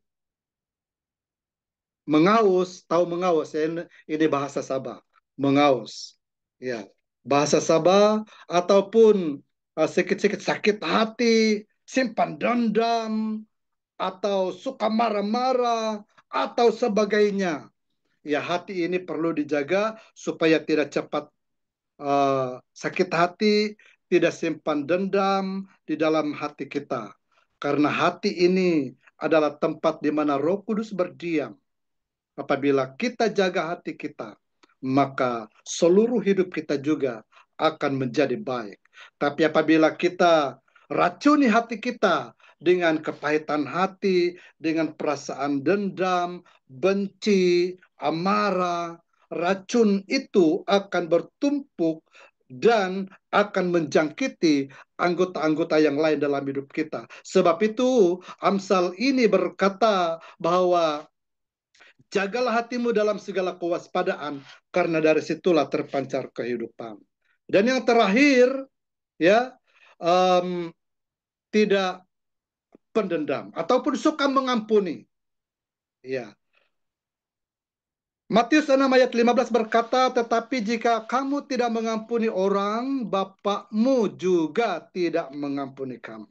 mengaus, tahu mengaus, ya, ini bahasa Sabah, mengaus, ya, bahasa Sabah, ataupun sikit-sikit sakit hati, simpan dendam, atau suka marah-marah, atau sebagainya. Ya, hati ini perlu dijaga supaya tidak cepat sakit hati, tidak simpan dendam di dalam hati kita. Karena hati ini adalah tempat di mana Roh Kudus berdiam. Apabila kita jaga hati kita, maka seluruh hidup kita juga akan menjadi baik. Tapi apabila kita racuni hati kita dengan kepahitan hati, dengan perasaan dendam, benci, amarah, racun itu akan bertumpuk dan akan menjangkiti anggota-anggota yang lain dalam hidup kita. Sebab itu Amsal ini berkata bahwa jagalah hatimu dalam segala kewaspadaan, karena dari situlah terpancar kehidupan. Dan yang terakhir, ya, tidak pendendam ataupun suka mengampuni. Ya. Matius 6 ayat 15 berkata, tetapi jika kamu tidak mengampuni orang, Bapakmu juga tidak mengampuni kamu.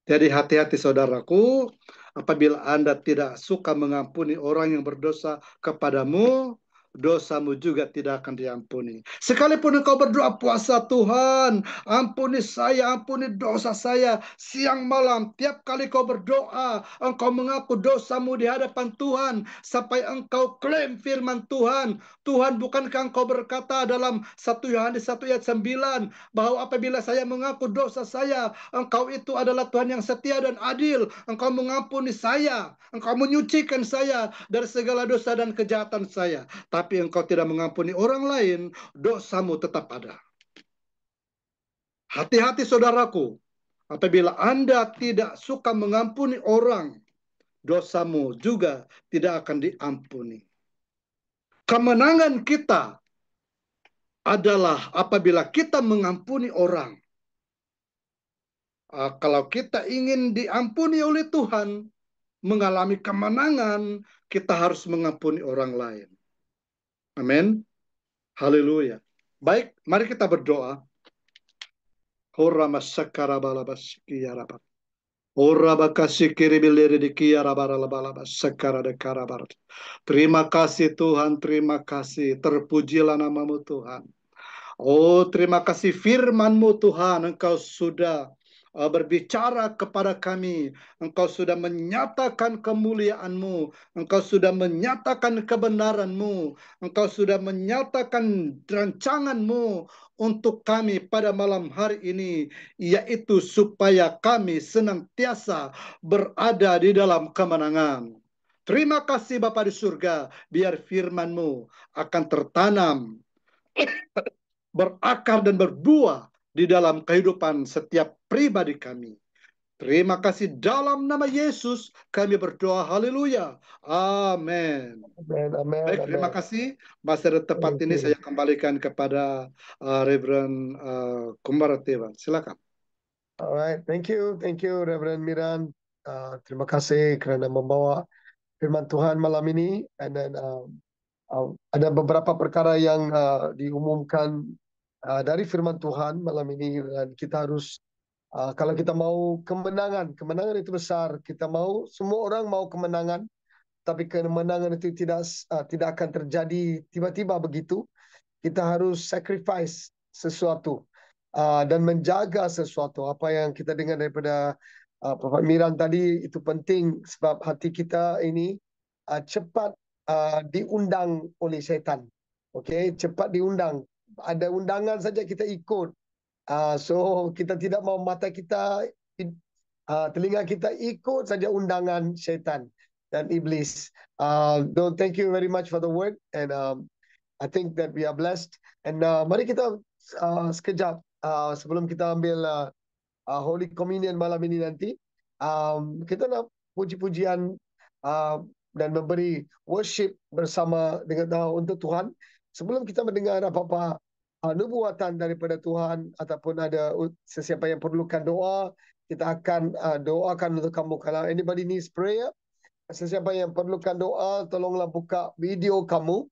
Jadi hati-hati saudaraku, apabila Anda tidak suka mengampuni orang yang berdosa kepadamu, dosamu juga tidak akan diampuni. Sekalipun engkau berdoa, puasa Tuhan, ampuni saya, ampuni dosa saya, siang malam, tiap kali kau berdoa, engkau mengaku dosamu di hadapan Tuhan, sampai engkau klaim firman Tuhan. Tuhan, bukankah engkau berkata dalam 1 Yohanes 1 ayat 9, bahwa apabila saya mengaku dosa saya, engkau itu adalah Tuhan yang setia dan adil. Engkau mengampuni saya, engkau menyucikan saya dari segala dosa dan kejahatan saya. Tapi engkau tidak mengampuni orang lain, dosamu tetap ada. Hati-hati saudaraku, apabila Anda tidak suka mengampuni orang, dosamu juga tidak akan diampuni. Kemenangan kita adalah apabila kita mengampuni orang. Kalau kita ingin diampuni oleh Tuhan, mengalami kemenangan, kita harus mengampuni orang lain. Amin. Haleluya. Baik, mari kita berdoa. Terima kasih Tuhan, terima kasih. Terpujilah namamu Tuhan. Oh, terima kasih firman-Mu Tuhan, Engkau sudah berbicara kepada kami. Engkau sudah menyatakan kemuliaan-Mu. Engkau sudah menyatakan kebenaran-Mu. Engkau sudah menyatakan rancangan-Mu untuk kami pada malam hari ini, yaitu supaya kami senantiasa berada di dalam kemenangan. Terima kasih Bapa di surga, biar firman-Mu akan tertanam, berakar dan berbuah di dalam kehidupan setiap pribadi kami. Terima kasih dalam nama Yesus kami berdoa. Haleluya. Amin. Amen, amen, Baik, terima amen. kasih. Masa tepat Thank ini you. saya kembalikan kepada Reverend Kumaratewa. Silakan. Alright, thank you, Reverend Miran. Terima kasih kerana membawa firman Tuhan malam ini. And then ada beberapa perkara yang diumumkan dari firman Tuhan malam ini, dan kita harus kalau kita mau kemenangan itu besar. Kita mau, semua orang mau kemenangan, tapi kemenangan itu tidak akan terjadi tiba-tiba begitu. Kita harus sacrifice sesuatu dan menjaga sesuatu. Apa yang kita dengar daripada Prophet Miran tadi itu penting, sebab hati kita ini cepat diundang oleh syaitan. Okay, cepat diundang. Ada undangan saja kita ikut. So kita tidak mau mata kita, telinga kita ikut saja undangan syaitan dan iblis. Thank you very much for the word, and I think that we are blessed. And mari kita sekejap sebelum kita ambil Holy Communion malam ini nanti, kita nak puji-pujian dan memberi worship bersama dengan untuk Tuhan. Sebelum kita mendengar apa-apa nubuatan daripada Tuhan ataupun ada sesiapa yang perlukan doa, kita akan doakan untuk kamu. Kalau anybody needs prayer, sesiapa yang perlukan doa, tolonglah buka video kamu,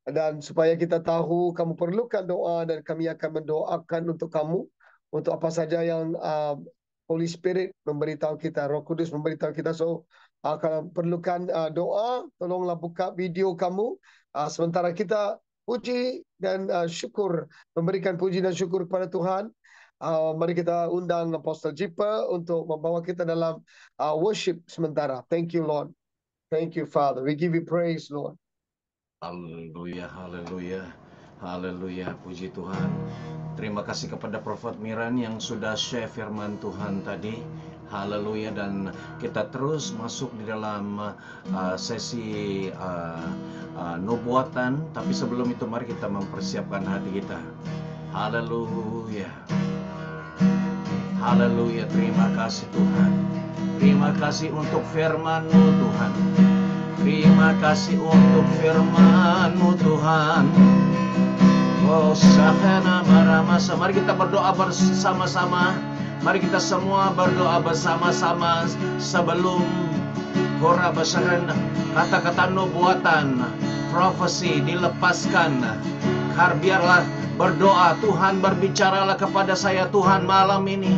dan supaya kita tahu kamu perlukan doa, dan kami akan mendoakan untuk kamu untuk apa saja yang Holy Spirit memberitahu kita, Roh Kudus memberitahu kita. So kalau perlukan doa, tolonglah buka video kamu sementara kita puji dan syukur, memberikan puji dan syukur kepada Tuhan. Mari kita undang Apostle Jipa untuk membawa kita dalam worship sementara. Thank you, Lord. Thank you, Father. We give you praise, Lord. Haleluya, haleluya, haleluya, puji Tuhan. Terima kasih kepada Prophet Miran yang sudah share firman Tuhan tadi. Haleluya, dan kita terus masuk di dalam sesi nubuatan. Tapi sebelum itu mari kita mempersiapkan hati kita. Haleluya, haleluya, terima kasih Tuhan. Terima kasih untuk firman-Mu Tuhan. Terima kasih untuk firman-Mu Tuhan. Oh sahana maramasa. Mari kita berdoa bersama-sama. Mari kita semua berdoa bersama-sama sebelum Horabasaran kata-kata nubuatan, profesi dilepaskan. Biarlah berdoa, Tuhan berbicaralah kepada saya Tuhan malam ini.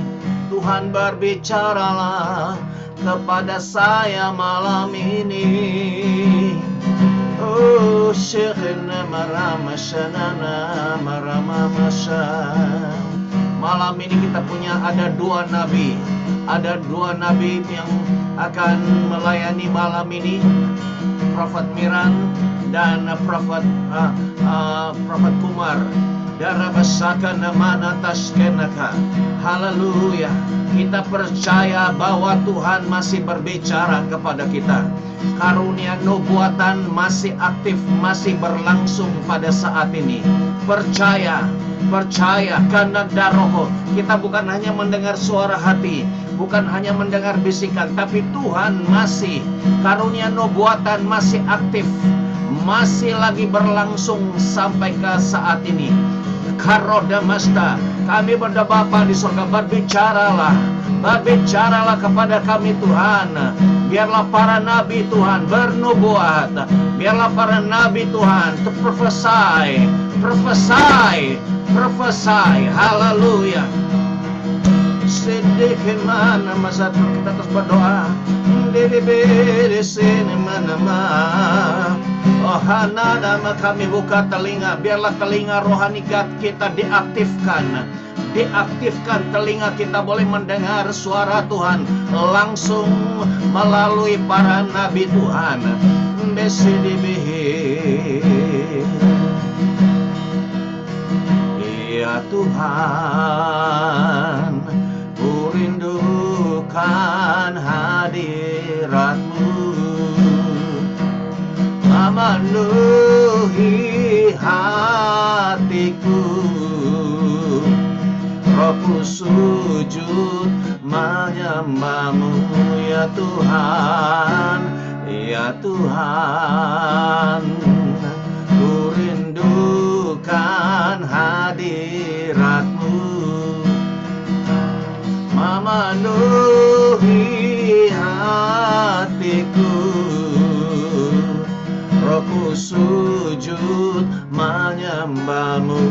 Tuhan berbicaralah kepada saya malam ini. Oh syekhna maramashanana maramamasha. Malam ini kita punya ada dua nabi. Ada dua nabi yang akan melayani malam ini, Prophet Miran dan Prophet Kumar. Darabasaka namana taskenaka. Haleluya. Kita percaya bahwa Tuhan masih berbicara kepada kita. Karunia nubuatan masih aktif, masih berlangsung pada saat ini. Percaya karena daroh. Kita bukan hanya mendengar suara hati, bukan hanya mendengar bisikan, tapi Tuhan masih, karunia nubuatan masih aktif, masih lagi berlangsung sampai ke saat ini. Karoda Masta, kami berdoa Bapa di surga, berbicaralah kepada kami Tuhan. Biarlah para nabi Tuhan bernubuat, biarlah para nabi Tuhan to prophesy. Haleluya. Sedikit mana masa kita terus berdoa. Di sini mana. Oh nama kami buka telinga, biarlah telinga rohani kita diaktifkan telinga kita boleh mendengar suara Tuhan langsung melalui para nabi Tuhan. Ya Tuhan, ku rindukan hadirat-Mu, memenuhi hatiku. Rohku sujud menyembah-Mu ya Tuhan, ya Tuhan. Ku rindukan hadirat-Mu, memenuhi hatiku. Rohku sujud menyembah-Mu.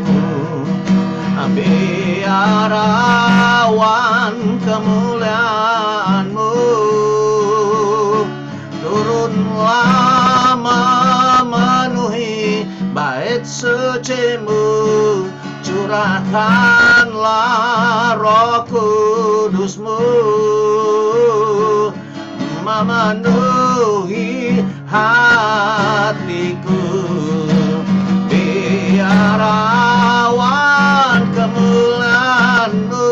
Biar awan kemuliaan-Mu turunlah memenuhi bait suci-Mu. Curahkanlah Roh Kudus-Mu memenuhi hatiku. Biar awan kemuliaan-Mu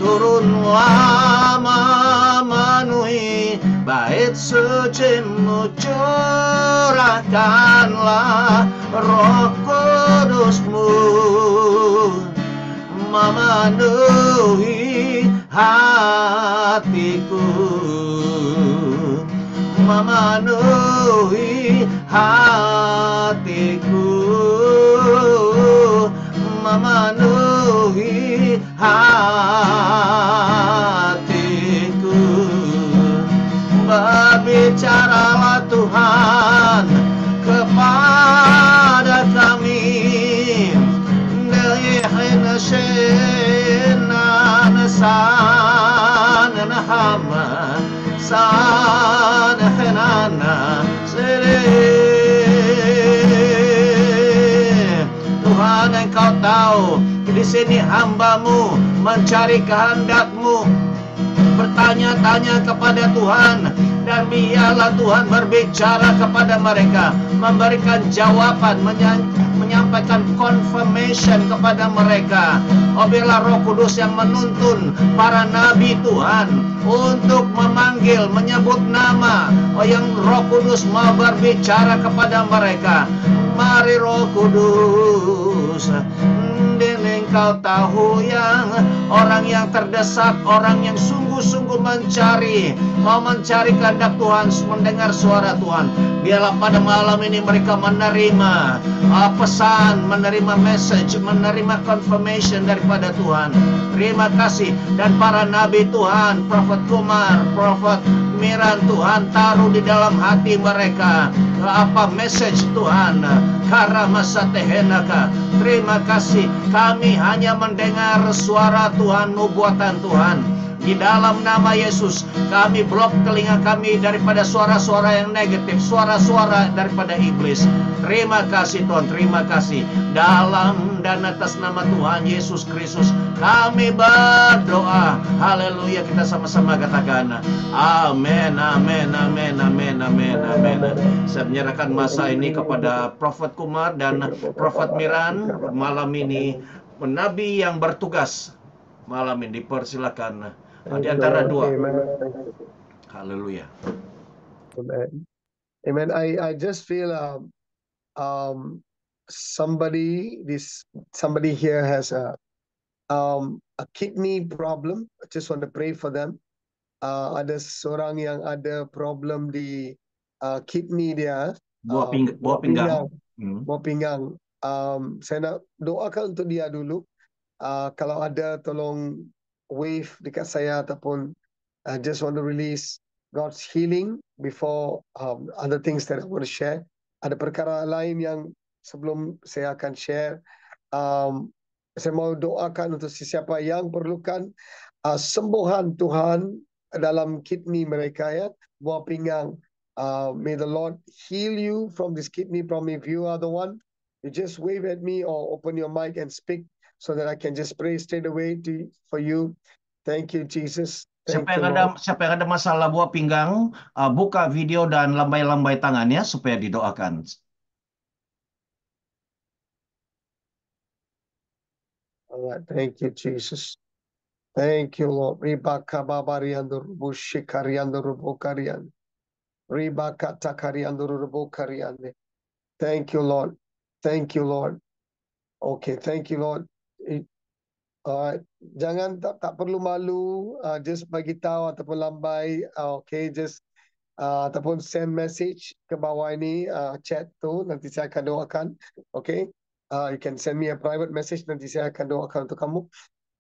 turunlah memenuhi bait suci-Mu. Curahkanlah Roh Kudus-Mu memenuhi hatiku, memenuhi hatiku, memenuhi hatiku. Berbicaralah Tuhan kepada kami. Sana henana sere engkau tahu di sini hambamu mencari kehendak-Mu, bertanya-tanya kepada Tuhan, dan biarlah Tuhan berbicara kepada mereka, memberikan jawaban, menyampaikan confirmation kepada mereka. Oh, biarlah Roh Kudus yang menuntun para nabi Tuhan untuk memanggil, menyebut nama. Oh, yang Roh Kudus mau berbicara kepada mereka. Mari Roh Kudus, dan engkau tahu yang orang yang terdesak, orang yang sungguh-sungguh mencari, mau mencari kehendak Tuhan, mendengar suara Tuhan. Biarlah pada malam ini mereka menerima pesan, menerima message, menerima confirmation daripada Tuhan. Terima kasih. Dan para nabi Tuhan, Prophet Kumar, Prophet Miran, Tuhan taruh di dalam hati mereka apa message Tuhan. Karamasatehenaka. Terima kasih. Kami hanya mendengar suara Tuhan, nubuatan Tuhan. Di dalam nama Yesus, kami blok telinga kami daripada suara-suara yang negatif, suara-suara daripada iblis. Terima kasih Tuhan, terima kasih. Dalam dan atas nama Tuhan Yesus Kristus, kami berdoa. Haleluya, kita sama-sama katakan amin, amin, amin, amin, amin, amin. Saya menyerahkan masa ini kepada Prophet Kumar dan Prophet Miran malam ini. Nabi yang bertugas malam ini, dipersilakan. Di antara dua. Haleluya. Amen. Amen. I just feel somebody here has a kidney problem. I just want to pray for them. Ada seorang yang ada problem di kidney dia. Buah pinggang. Buah pinggang. Saya nak doakan untuk dia dulu. Kalau ada, tolong wave dekat saya, ataupun I just want to release God's healing before other things that I want to share. Ada perkara lain yang sebelum saya akan share. Saya mau doakan untuk sesiapa yang perlukan sembuhan Tuhan dalam kidney mereka, ya, buah pinggang. May the Lord heal you from this kidney problem. If you are the one, you just wave at me or open your mic and speak, so that I can just pray straight away for you. Thank you, Jesus. Siapa yang ada masalah buah pinggang, buka video dan lambai-lambai tangannya supaya didoakan. Alright, thank you, Jesus. Thank you, Lord. Ribaka babariandur bushikariandur bukarian. Ribaka takariandur bukarian. Thank you, Lord. Thank you, Lord. Okay, thank you, Lord. Jangan tak perlu malu, just bagi tahu ataupun lambai, okay, just ataupun send message ke bawah ini, chat tu, nanti saya akan doakan, okay. You can send me a private message, nanti saya akan doakan untuk kamu.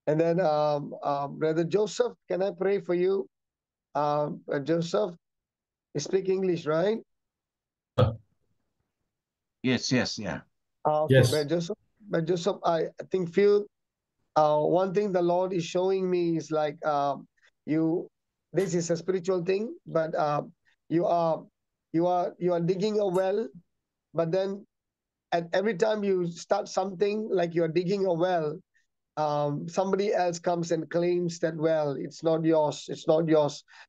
And then Brother Joseph, can I pray for you? Joseph, you speak English, right? Yes, yeah. Okay, yes. Brother Joseph, I think one thing the Lord is showing me is like this is a spiritual thing, but you are digging a well, but then at every time you start something, like you're digging a well, somebody else comes and claims that well. It's not yours.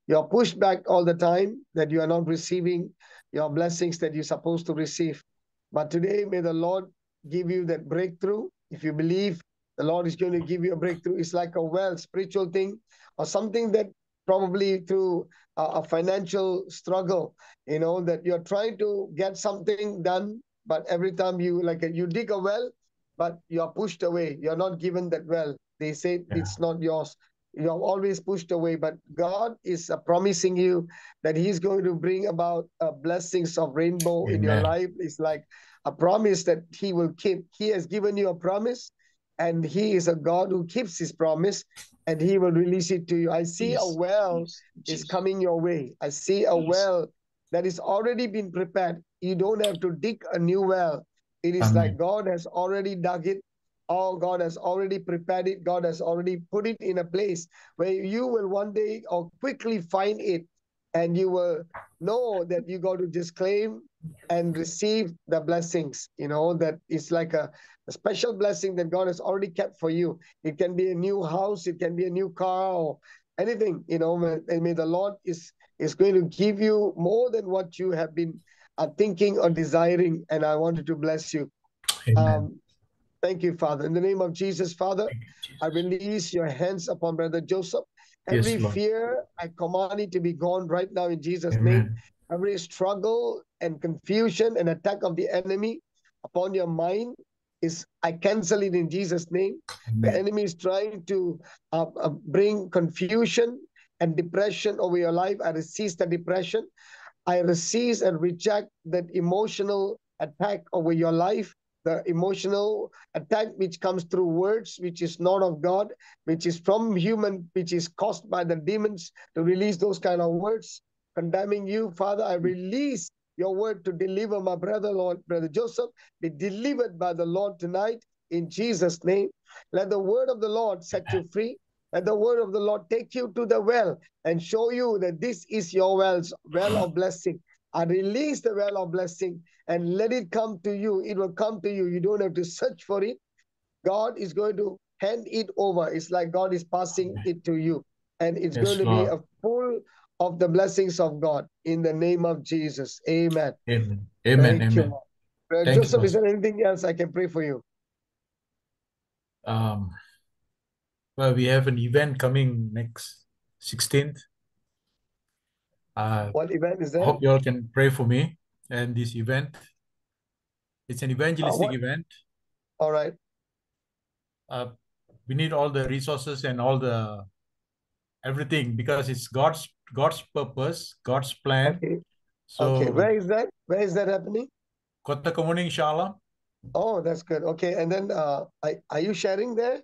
You're pushed back all the time, that you are not receiving your blessings that you're supposed to receive. But today, may the Lord give you that breakthrough. If you believe the Lord is going to give you a breakthrough, it's like a well, spiritual thing, or something that probably through a financial struggle, that you're trying to get something done, but every time you dig a well, but you're pushed away. You're not given that well. They say it's not yours. You're always pushed away, but God is promising you that He's going to bring about blessings of rainbow in your life. It's like a promise that He will keep. He has given you a promise, and He is a God who keeps His promise, and He will release it to you. I see a well is coming your way. I see a well that is already been prepared. You don't have to dig a new well. It is like God has already dug it. Oh, God has already prepared it. God has already put it in a place where you will one day or quickly find it, and you will know that you got to just claim and receive the blessings. You know, that is like a special blessing that God has already kept for you. It can be a new house, it can be a new car, or anything. You know, and may the Lord is going to give you more than what you have been thinking or desiring. And I wanted to bless you. Amen. Thank you, Father. In the name of Jesus, Father, Thank you, I Jesus. release your hands upon Brother Joseph. Yes, Every Lord. fear, I command it to be gone right now in Jesus' name. Amen. Every struggle and confusion and attack of the enemy upon your mind I cancel it in Jesus' name. The Amen. enemy is trying to bring confusion and depression over your life. I resist the depression. I resist and reject that emotional attack over your life, the emotional attack which comes through words, which is not of God, which is from human, which is caused by the demons to release those kind of words condemning you. Father, I release your word to deliver my brother, Lord, Brother Joseph, be delivered by the Lord tonight in Jesus' name. Let the word of the Lord set you free. Let the word of the Lord take you to the well and show you that this is your well of blessing. I release the well of blessing and let it come to you. It will come to you. You don't have to search for it. God is going to hand it over. It's like God is passing Amen. it to you. And it's going Yes, to be Lord. a full of the blessings of God in the name of Jesus. Amen. Amen. Amen. Thank you, Amen. Lord. Thank you, Joseph, is Pastor. there anything else I can pray for you? Well, we have an event coming next 16th. What event is I that? hope you all can pray for me and this event. It's an evangelistic What? event. All right. We need all the resources and all the everything because it's God's purpose, God's plan. Okay. Okay. So Where is that? Where is that happening? Kota Kemuning, inshallah. Oh, that's good. Okay. And then are you sharing there?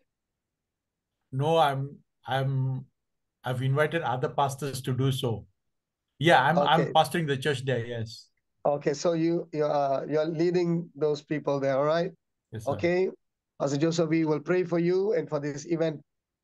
No, I've invited other pastors to do so. Yeah, I'm Okay. pastoring the church there. Yes. Okay. So you're leading those people there. All right. Yes, sir. Okay. Pastor Joseph, we will pray for you and for this event.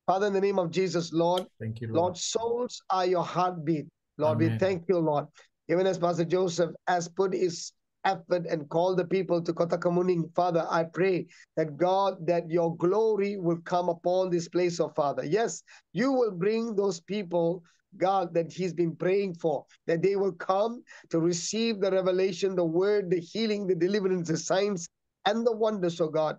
Father, in the name of Jesus, Lord, Thank you, Lord. Lord, souls are your heartbeat. Lord, we Amen. thank you, Lord. Even as Pastor Joseph has put his effort and called the people to Kota Kemuning, Father, I pray that God, that your glory will come upon this place, oh Father. Yes, you will bring those people, God, that he's been praying for, that they will come to receive the revelation, the word, the healing, the deliverance, the signs, and the wonders of God.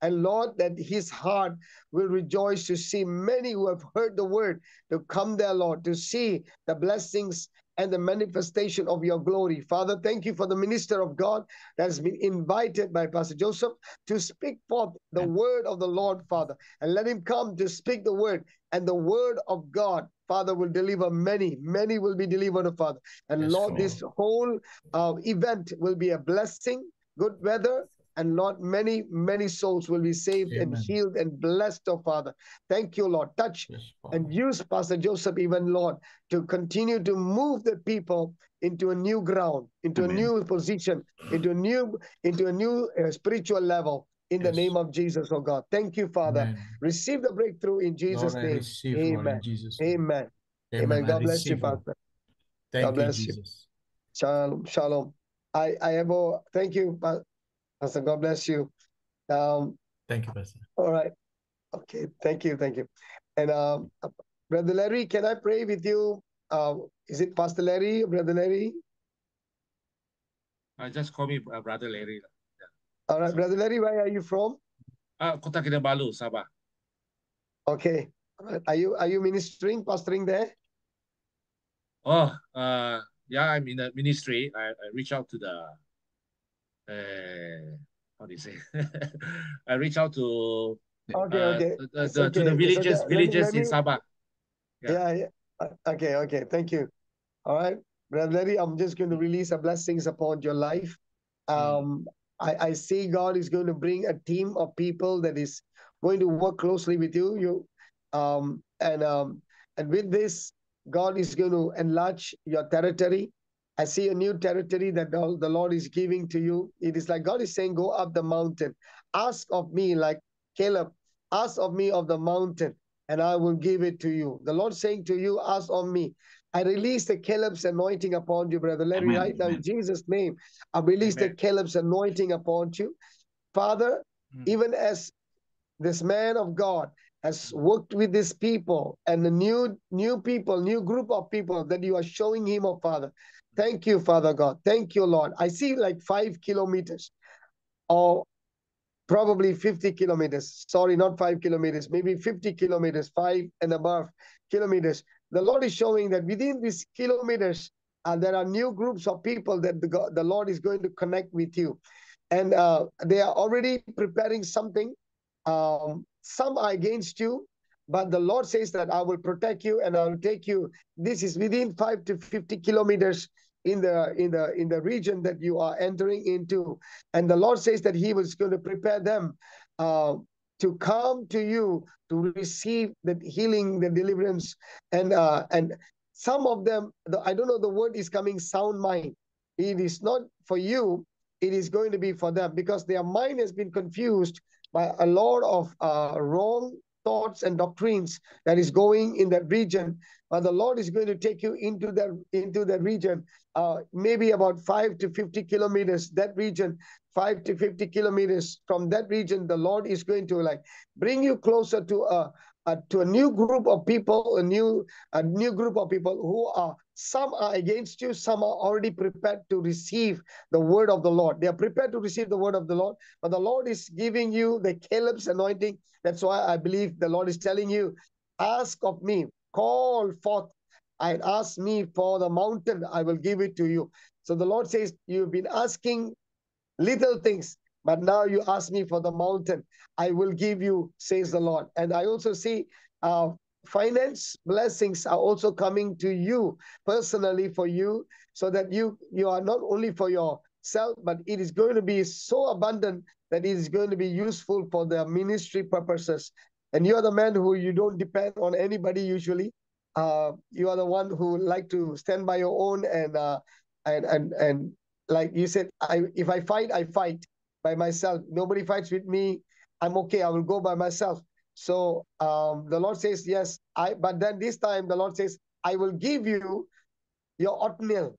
And Lord, that his heart will rejoice to see many who have heard the word to come there, Lord, to see the blessings and the manifestation of your glory. Father, thank you for the minister of God that has been invited by Pastor Joseph to speak forth the word of the Lord, Father, and let him come to speak the word, and the word of God, Father, will deliver many. Many will be delivered, Father. And Yes, Lord, Lord. this whole event will be a blessing, good weather, and Lord, many, many souls will be saved and Amen. healed and blessed, oh Father. Thank you, Lord. Touch Yes, Father. and use Pastor Joseph, even Lord, to continue to move the people into a new ground, into Amen. a new position, into a new spiritual level. In the Yes. name of Jesus, oh God. Thank you, Father. Amen. Receive the breakthrough in Jesus' Lord, I name. receive, Lord, Amen. in Jesus' name. Amen. Amen. Amen. I God bless you, receive, Lord. Pastor. Thank God you, bless you. Jesus. Shalom. Shalom. Thank you, Pastor. God bless you. Thank you, Pastor. All right. Okay. Thank you. Thank you. And Brother Larry, can I pray with you? Is it Pastor Larry, Brother Larry? Just call me Brother Larry. All right, Brother Larry, where are you from? Kota Kinabalu, Sabah. Okay. All right. Are you ministering, pastoring there? Oh, yeah, I'm in the ministry. I reach out to the, how do you say? I reach out to Okay. It's to okay. the It's okay. villages in Sabah. Yeah. Okay. Thank you. All right, Brother Larry, I'm just going to release a blessings upon your life. I see God is going to bring a team of people that is going to work closely with you. And with this, God is going to enlarge your territory. I see a new territory that the Lord is giving to you. It is like God is saying, go up the mountain. Ask of me, like Caleb, ask of me of the mountain, and I will give it to you. The Lord saying to you, ask of me. I release the Caleb's anointing upon you, Brother Larry, Amen. right now in Amen. Jesus' name. I release the Amen. Caleb's anointing upon you. Father, even as this man of God has worked with these people and the new people, new group of people that you are showing him, oh Father. Thank you, Father God. Thank you, Lord. I see like 5 kilometers or probably 50 kilometers. Sorry, not 5 kilometers, maybe 50 kilometers, 5 and above kilometers. The Lord is showing that within these kilometers, there are new groups of people that the Lord is going to connect with you. And they are already preparing something. Some are against you, but the Lord says that I will protect you and I will take you. This is within 5 to 50 kilometers in the region that you are entering into. And the Lord says that He was going to prepare them to come to you to receive the healing, the deliverance, and some of them, I don't know, the word is coming sound mind. It is not for you. It is going to be for them because their mind has been confused by a lot of wrong thoughts and doctrines that is going in that region. But the Lord is going to take you into that region, maybe about 5 to 50 kilometers, that region, 5 to 50 kilometers from that region. The Lord is going to like bring you closer to a new group of people, a new group of people who are, some are against you, some are already prepared to receive the word of the Lord. They are prepared to receive the word of the Lord, but the Lord is giving you the Caleb's anointing. That's why I believe the Lord is telling you, ask of me, call forth and ask me for the mountain, I will give it to you. So the Lord says, you've been asking little things, but now you ask me for the mountain, I will give you, says the Lord. And I also see finance blessings are also coming to you personally for you, so that you are not only for yourself, but it is going to be so abundant that it is going to be useful for the ministry purposes. And you are the man who you don't depend on anybody usually. You are the one who like to stand by your own and like you said, if I fight by myself. Nobody fights with me. I'm okay. I will go by myself. So the Lord says, yes, but then this time the Lord says, I will give you your Othniel.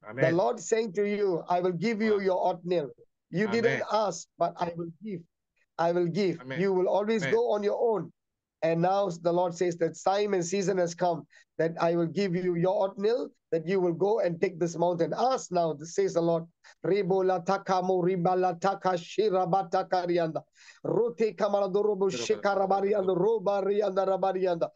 Amen. The Lord is saying to you, I will give you your Othniel. You Amen. didn't ask, but I will give. I will give. Amen. You will always Amen. go on your own. And now the Lord says that time and season has come, that I will give you your Othniel, that you will go and take this mountain. Ask now, says the Lord. Ribola takamo ribala taka shirabata karianda. Rote kamaladorobo shikarabarianda robarianda rabarianda.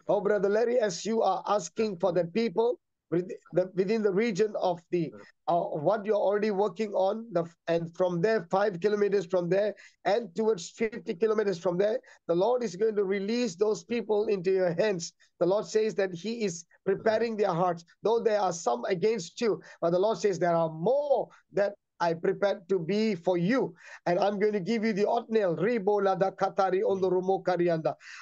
Oh, Brother Larry, as you are asking for the people within the region of the what you're already working on, and from there, 5 kilometers from there, and towards 50 kilometers from there, the Lord is going to release those people into your hands. The Lord says that He is preparing their hearts, though there are some against you, but the Lord says there are more that I prepared to be for you, and I'm going to give you the Othniel.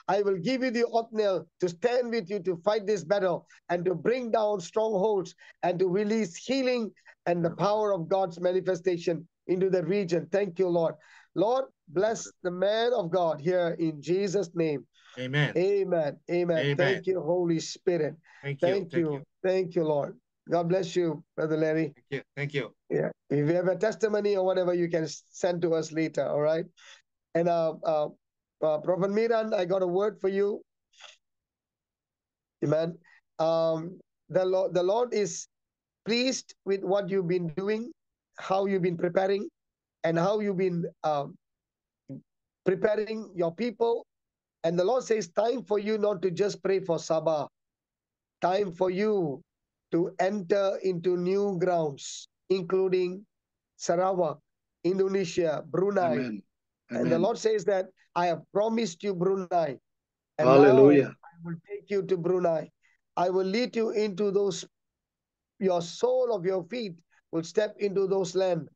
I will give you the Othniel to stand with you to fight this battle and to bring down strongholds and to release healing and the power of God's manifestation into the region. Thank you, Lord. Lord, bless the man of God here in Jesus' name. Amen. Amen. Amen. Amen. Thank you, Holy Spirit. Thank you. Thank you. Thank you, Lord. God bless you, Brother Larry. Thank you. Thank you. Yeah. If you have a testimony or whatever, you can send to us later. All right. And Prophet Miran, I got a word for you. Amen. The Lord is pleased with what you've been doing, how you've been preparing, and how you've been preparing your people. And the Lord says, time for you not to just pray for Sabah. Time for you to enter into new grounds, including Sarawak, Indonesia, Brunei. Amen. And the Amen. Lord says that I have promised you Brunei. And Hallelujah. now I will take you to Brunei. I will lead you into those, your sole of your feet will step into those land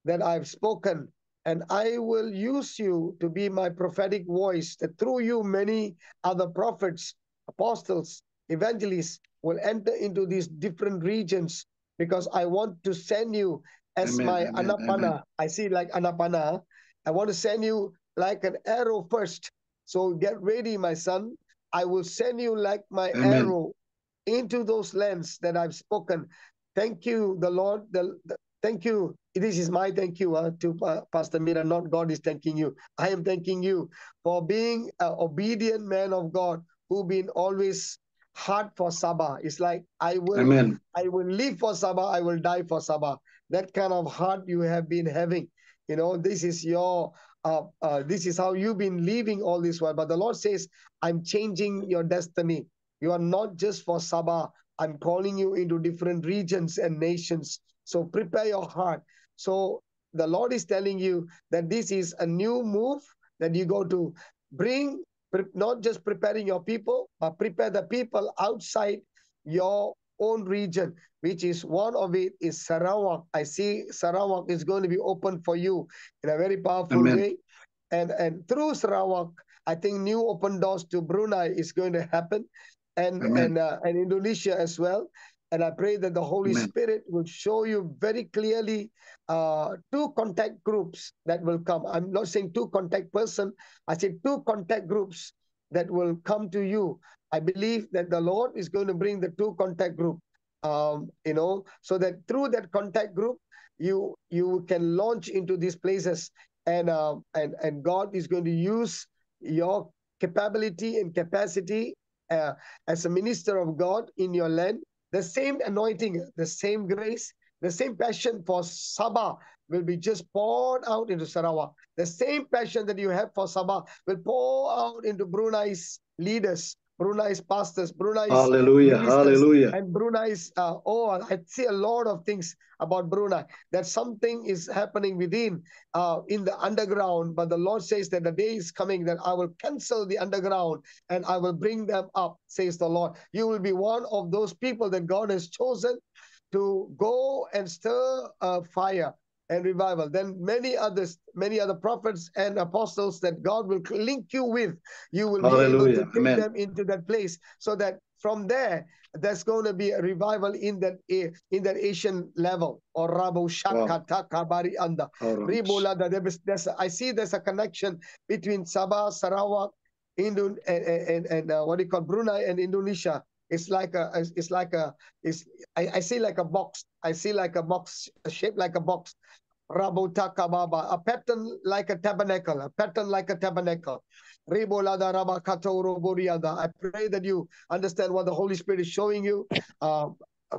that I've spoken. And I will use you to be my prophetic voice, that through you many other prophets, apostles, evangelists will enter into these different regions, because I want to send you as Amen. my Amen. anapana. Amen. I see like anapana. I want to send you like an arrow first. So get ready, my son. I will send you like my Amen. arrow into those lands that I've spoken. Thank you, the Lord. Thank you. This is my thank you to Pastor Mira. Not God is thanking you. I am thanking you for being an obedient man of God who been always hard for Sabah. It's like I will live for Sabah. I will die for Sabah. That kind of heart you have been having. You know, this is your. This is how you've been living all this while. But the Lord says, I'm changing your destiny. You are not just for Sabah. I'm calling you into different regions and nations. So prepare your heart. So the Lord is telling you that this is a new move that you go to bring, not just preparing your people, but prepare the people outside your own region, which is one of it is Sarawak. I see Sarawak is going to be open for you in a very powerful way. And through Sarawak, I think new open doors to Brunei is going to happen, and Indonesia as well. And I pray that the Holy Spirit will show you very clearly 2 contact groups that will come. I'm not saying 2 contact person. I said 2 contact groups that will come to you. I believe that the Lord is going to bring the 2 contact group, you know, so that through that contact group, you can launch into these places, and God is going to use your capability and capacity as a minister of God in your land. The same anointing, the same grace, the same passion for Sabah will be just poured out into Sarawak. The same passion that you have for Sabah will pour out into Brunei's leaders, Brunei's pastors, Brunei's ministers, and Brunei's, I see a lot of things about Brunei, that something is happening within, in the underground, but the Lord says that the day is coming that I will cancel the underground and I will bring them up, says the Lord. You will be one of those people that God has chosen to go and stir a fire and revival. Then many other prophets and apostles that God will link you with, you will be able to take them into that place, so that from there's going to be a revival in that Asian level. Or Rabo Shakata Kabari Anda. I see there's a connection between Sabah, Sarawak, and what do you call Brunei and Indonesia. I see like a box. I see like a box, shaped like a box. Rabotakababa, a pattern like a tabernacle, I pray that you understand what the Holy Spirit is showing you,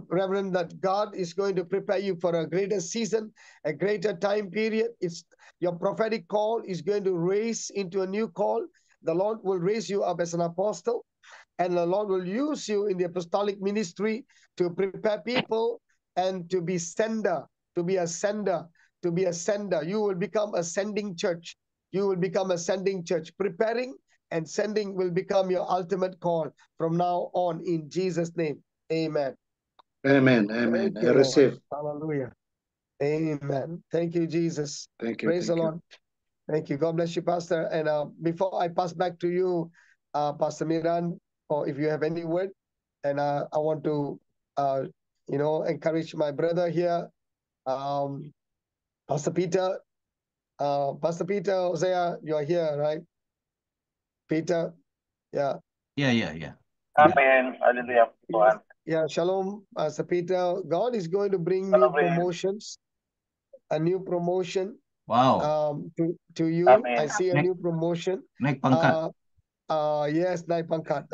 Reverend, that God is going to prepare you for a greater season, a greater time period. It's your prophetic call is going to raise into a new call. The Lord will raise you up as an apostle, and the Lord will use you in the apostolic ministry to prepare people and to be sender, to be a sender. You will become a sending church. You will become a sending church. Preparing and sending will become your ultimate call from now on, in Jesus' name. Amen. Amen. Thank you, I receive. Lord. Hallelujah. Amen. Thank you, Jesus. Thank you. Praise the Lord. Thank you. God bless you, Pastor. And before I pass back to you, Pastor Miran, or if you have any word, and I want to, encourage my brother here, Pastor Peter. Pastor Peter, Hosea, you are here, right? Peter, yeah. Yeah. Amen. Hallelujah. Yeah, shalom, Pastor Peter. God is going to bring new promotions, a new promotion. Wow. To you. Amen. I see a new promotion. Naik pangkat. Yes, naik pangkat.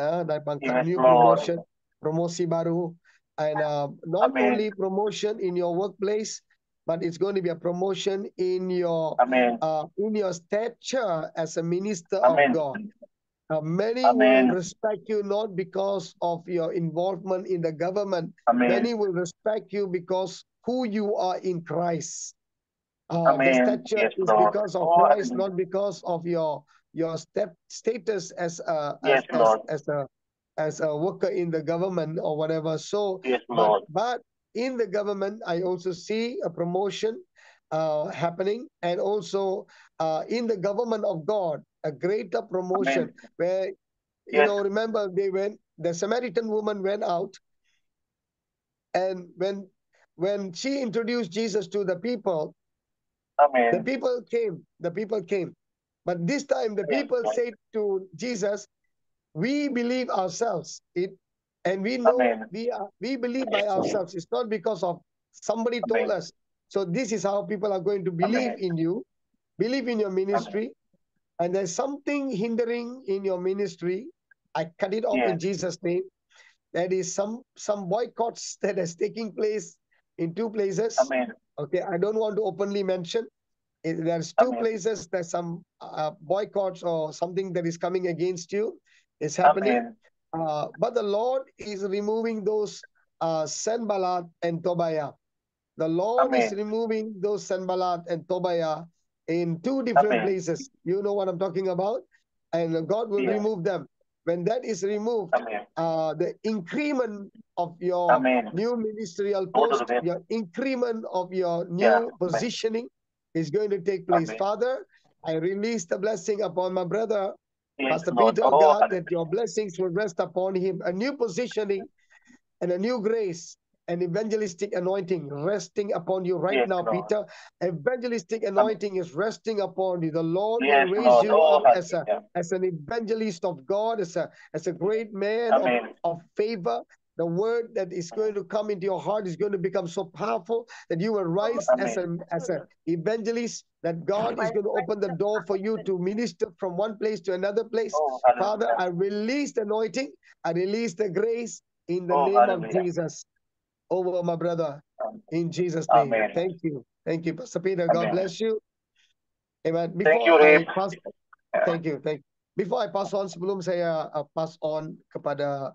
Yes, New Lord. promotion, promosi baru. And not Amen. only promotion in your workplace, but it's going to be a promotion in your Amen. stature as a minister Amen. of God. Many Amen. will respect you not because of your involvement in the government. Amen. Many will respect you because who you are in Christ. The Amen. stature Yes, is Lord. because of Oh, Christ, hallelujah. not because of your status as Yes, Lord. a worker in the government or whatever. So, Yes, Lord. but in the government, I also see a promotion happening, and also in the government of God, a greater promotion. Amen. Where Yes. remember the Samaritan woman went out, and when she introduced Jesus to the people, Amen. the people came. But this time the Yes, people Lord. said to Jesus, we believe ourselves. And we know Amen. we believe by ourselves. It's not because of somebody told Amen. us. So this is how people are going to believe Amen. in you, believe in your Amen. ministry. And there's something hindering in your ministry. I cut it off in Yes. Jesus' name. There is some boycotts that is taking place in two places. Amen. Okay, I don't want to openly mention. There's two Amen. places. There's some boycotts or something that is coming against you. It's happening. Amen. But the Lord is removing those Sanballat and Tobiah. The Lord is Amen. removing those Sanballat and Tobiah in two different Amen. places. You know what I'm talking about? And God will Yes. remove them. When that is removed, Amen. the increment of your Amen. new ministerial Go to the post, web. your increment of your Yeah. new positioning is going to take place. Amen. Father, I release the blessing upon my brother, Yes, Pastor Lord. Peter, Oh, God, hallelujah. that your blessings will rest upon him. A new positioning and a new grace and evangelistic anointing resting upon you right Yes, now, Lord. Peter. Evangelistic Amen. anointing is resting upon you. The Lord will Yes, raise Lord. you Oh, up hallelujah. as an evangelist of God, as a great man Amen. of favor. The word that is going to come into your heart is going to become so powerful that you will rise as Amen. an evangelist, that God is going to open the door for you to minister from one place to another place. Oh, Father, hallelujah. I release the anointing, I release the grace in the Oh, name of hallelujah. Jesus over my brother. In Jesus' name. Amen. Thank you. Thank you, Pastor Peter. God Amen. bless you. Amen. Thank Before you, I Rip. pass, thank you. Before I pass on, sebelum saya pass on kepada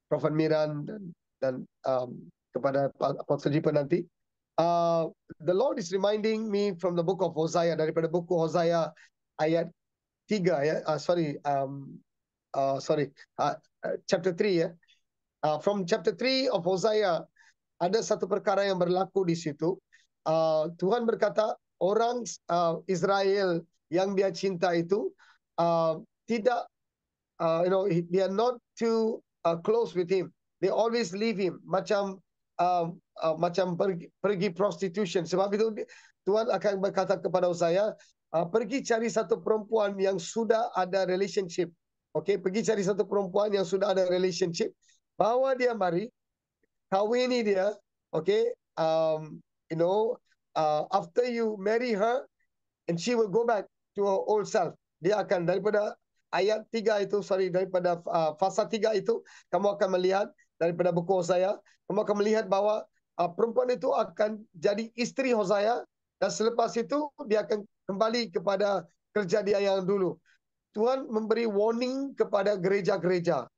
Prophet Miran dan kepada Apostle Jipa nanti, the Lord is reminding me from the book of Hosea, daripada buku Hosea ayat 3 ya, chapter 3 ya. From chapter 3 of Hosea, ada satu perkara yang berlaku di situ. Tuhan berkata, orang Israel yang dia cinta itu tidak, they are not too close with him. They always leave him, macam pergi prostitution. Sebab itu Tuhan akan berkata kepada saya, pergi cari satu perempuan yang sudah ada relationship. Okay, pergi cari satu perempuan yang sudah ada relationship, bawa dia mari, kawini dia. Okay, after you marry her, and she will go back to her old self. Dia akan daripada ayat 3 itu, daripada fasa 3 itu, kamu akan melihat daripada buku Hosea, kamu akan melihat bahwa perempuan itu akan jadi istri Hosea, dan selepas itu dia akan kembali kepada kerja dia yang dulu. Tuhan memberi warning kepada gereja-gereja.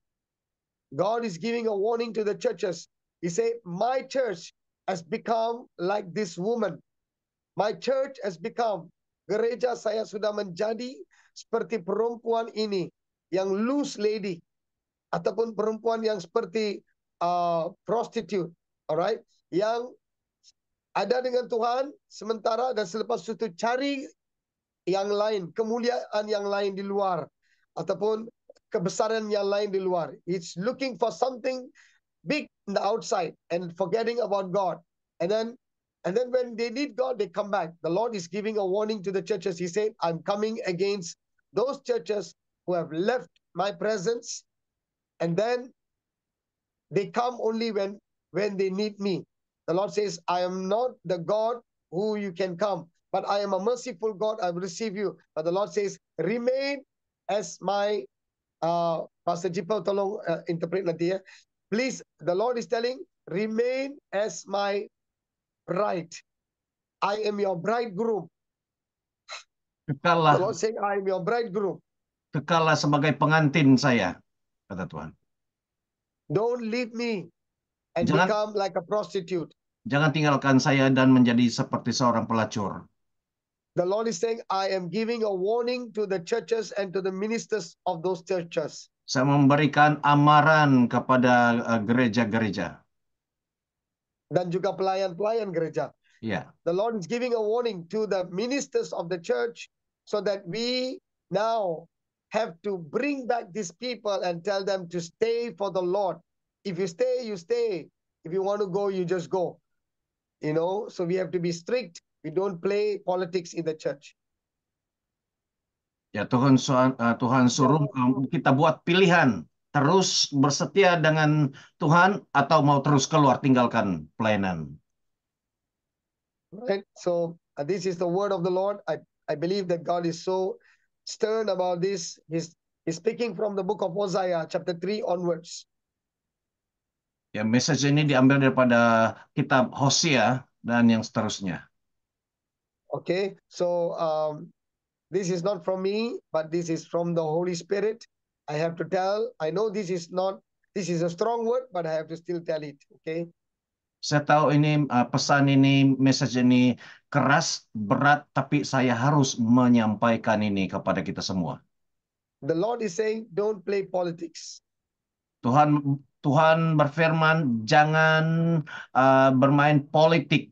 God is giving a warning to the churches. He said, my church has become like this woman. My church has become, gereja saya sudah menjadi seperti perempuan ini, yang loose lady, ataupun perempuan yang seperti prostitute, alright, yang ada dengan Tuhan sementara dan selepas itu cari yang lain, kemuliaan yang lain di luar, ataupun kebesaran yang lain di luar. It's looking for something big in the outside and forgetting about God. And then when they need God, they come back. The Lord is giving a warning to the churches. He said, I'm coming against those churches who have left my presence, and then they come only when they need me. The Lord says, I am not the God who you can come, but I am a merciful God. I will receive you. But the Lord says, remain as my, Pastor Jipa, tolong interpret nanti ya. Please, the Lord is telling, remain as my bride. I am your bridegroom. The Kekallah, Lord saying, I am your bridegroom. kekallah sebagai pengantin saya, kata Tuhan. Don't leave me and Jangan- become like a prostitute. Jangan tinggalkan saya dan menjadi seperti seorang pelacur. The Lord is saying, I am giving a warning to the churches and to the ministers of those churches. Saya memberikan amaran kepada gereja-gereja. Dan juga pelayan-pelayan gereja. Ya, The Lord is giving a warning to the ministers of the church so that we now have to bring back these people and tell them to stay for the Lord. If you stay, you stay. If you want to go, you just go. So we have to be strict. We don't play politics in the church. ya Tuhan suruh kita buat pilihan. terus bersetia dengan Tuhan atau mau terus keluar tinggalkan pelayanan? Right? So this is the word of the Lord. I believe that God is so stern about this. He's speaking from the book of Hosea, chapter 3 onwards. Ya, message ini diambil daripada kitab Hosea dan yang seterusnya. Okay, so this is not from me, but this is from the Holy Spirit. I have to tell. I know this is a strong word, but I have to still tell it. Okay. Saya tahu ini pesan ini, message ini keras, berat, tapi saya harus menyampaikan ini kepada kita semua. The Lord is saying, don't play politics. Tuhan berfirman, jangan bermain politik,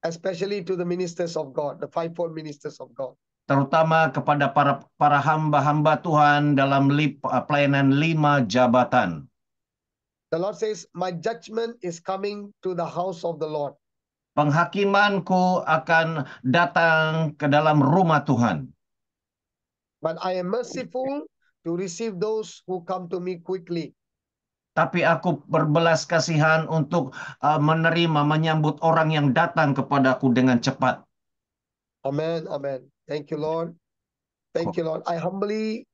especially to the ministers of God, the fivefold ministers of God. terutama kepada para hamba-hamba Tuhan dalam pelayanan 5 jabatan. The Lord says, my judgment is coming to the house of the Lord. Penghakimanku akan datang ke dalam rumah Tuhan. But I am merciful to receive those who come to me quickly. Tapi aku berbelas kasihan untuk menyambut orang yang datang kepadaku dengan cepat. Amen, amen. Thank you, Lord. Thank you, Lord. I humbly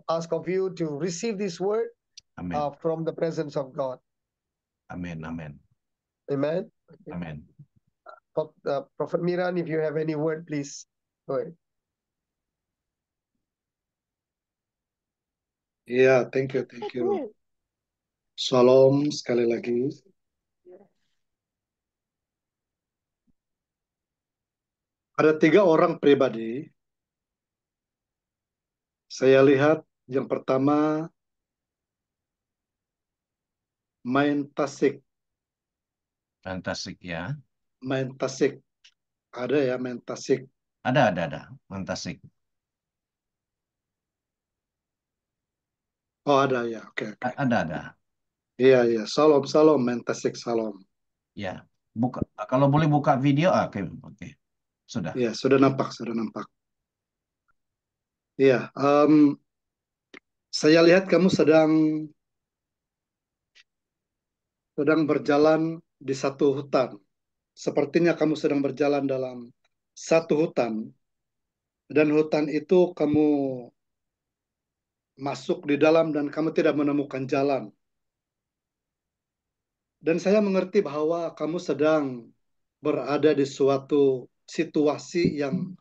ask of you to receive this word from the presence of God. Amen, amen. Amen. Okay. Amen. Prophet Miran, if you have any word, please go ahead. Yeah, thank you, thank you. Shalom sekali lagi. Ada 3 orang pribadi. Saya lihat yang pertama main tasik. Main tasik ya. Main tasik. Ada ya main tasik. Ada. Main tasik. Oh ada ya, oke. Ada. Iya. Salam main tasik salam. Ya. Kalau boleh buka video, oke. Sudah. Iya, sudah nampak. Iya, saya lihat kamu sedang berjalan di satu hutan. Sepertinya kamu sedang berjalan dalam satu hutan. Dan hutan itu kamu masuk di dalam dan kamu tidak menemukan jalan. Dan saya mengerti bahwa kamu sedang berada di suatu situasi yang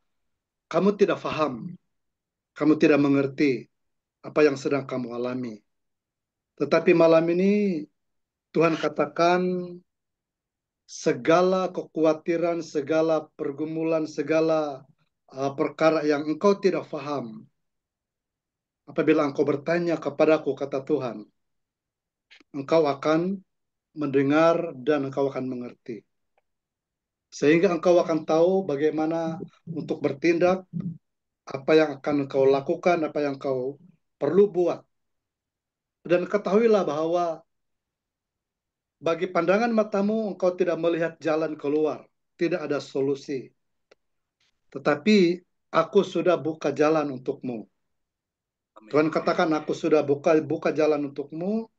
kamu tidak paham. Kamu tidak mengerti apa yang sedang kamu alami. Tetapi malam ini Tuhan katakan segala kekhawatiran, segala pergumulan, segala perkara yang engkau tidak paham. Apabila engkau bertanya kepadaku, kata Tuhan, engkau akan mendengar dan engkau akan mengerti. Sehingga engkau akan tahu bagaimana untuk bertindak, apa yang akan engkau lakukan, apa yang engkau perlu buat. Dan ketahuilah bahwa bagi pandangan matamu engkau tidak melihat jalan keluar, tidak ada solusi. Tetapi aku sudah buka jalan untukmu. Tuhan katakan aku sudah buka jalan untukmu.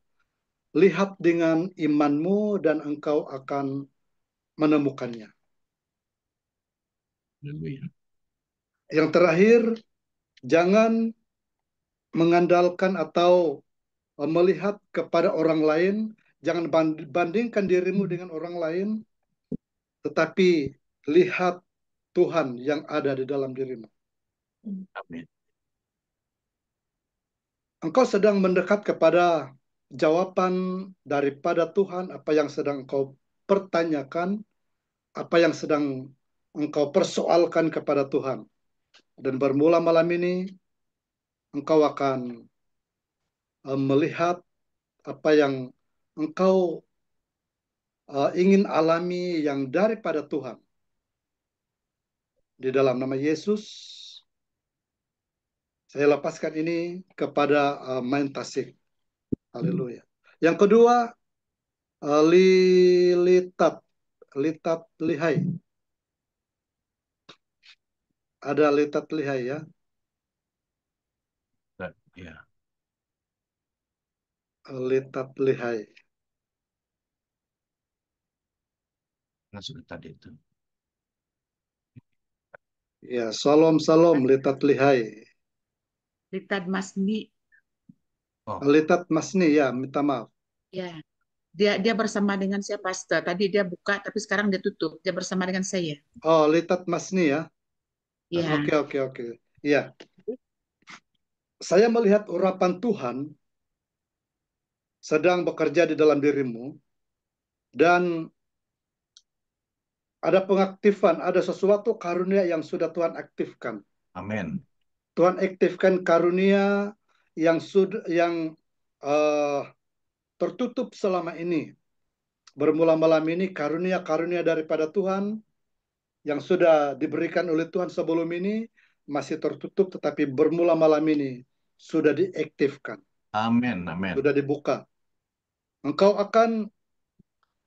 Lihat dengan imanmu dan engkau akan menemukannya. Yang terakhir, jangan mengandalkan atau melihat kepada orang lain, jangan bandingkan dirimu dengan orang lain, tetapi lihat Tuhan yang ada di dalam dirimu. Amin. Engkau sedang mendekat kepada jawaban daripada Tuhan, apa yang sedang engkau pertanyakan, apa yang sedang engkau persoalkan kepada Tuhan. Dan bermula malam ini, engkau akan melihat apa yang engkau ingin alami yang daripada Tuhan. Di dalam nama Yesus, saya lepaskan ini kepada main tasik. Haleluya. Yang kedua, litat lihai. Ada litat lihai ya. Ya. Litat lihai. Langsung tadi itu. Ya, salam litat lihai. Litat Masni. Oh, Litat Masni ya, minta maaf. Ya, dia bersama dengan saya Pastor. Tadi dia buka, tapi sekarang dia tutup. Dia bersama dengan saya. Oh, Litat Masni ya. Ya. Oke. Ya, saya melihat urapan Tuhan sedang bekerja di dalam dirimu dan ada pengaktifan, ada sesuatu karunia yang sudah Tuhan aktifkan. amin. Tuhan aktifkan karunia yang tertutup selama ini. Bermula malam ini karunia-karunia daripada Tuhan yang sudah diberikan oleh Tuhan sebelum ini masih tertutup, tetapi bermula malam ini sudah diaktifkan, Amin. sudah dibuka. Engkau akan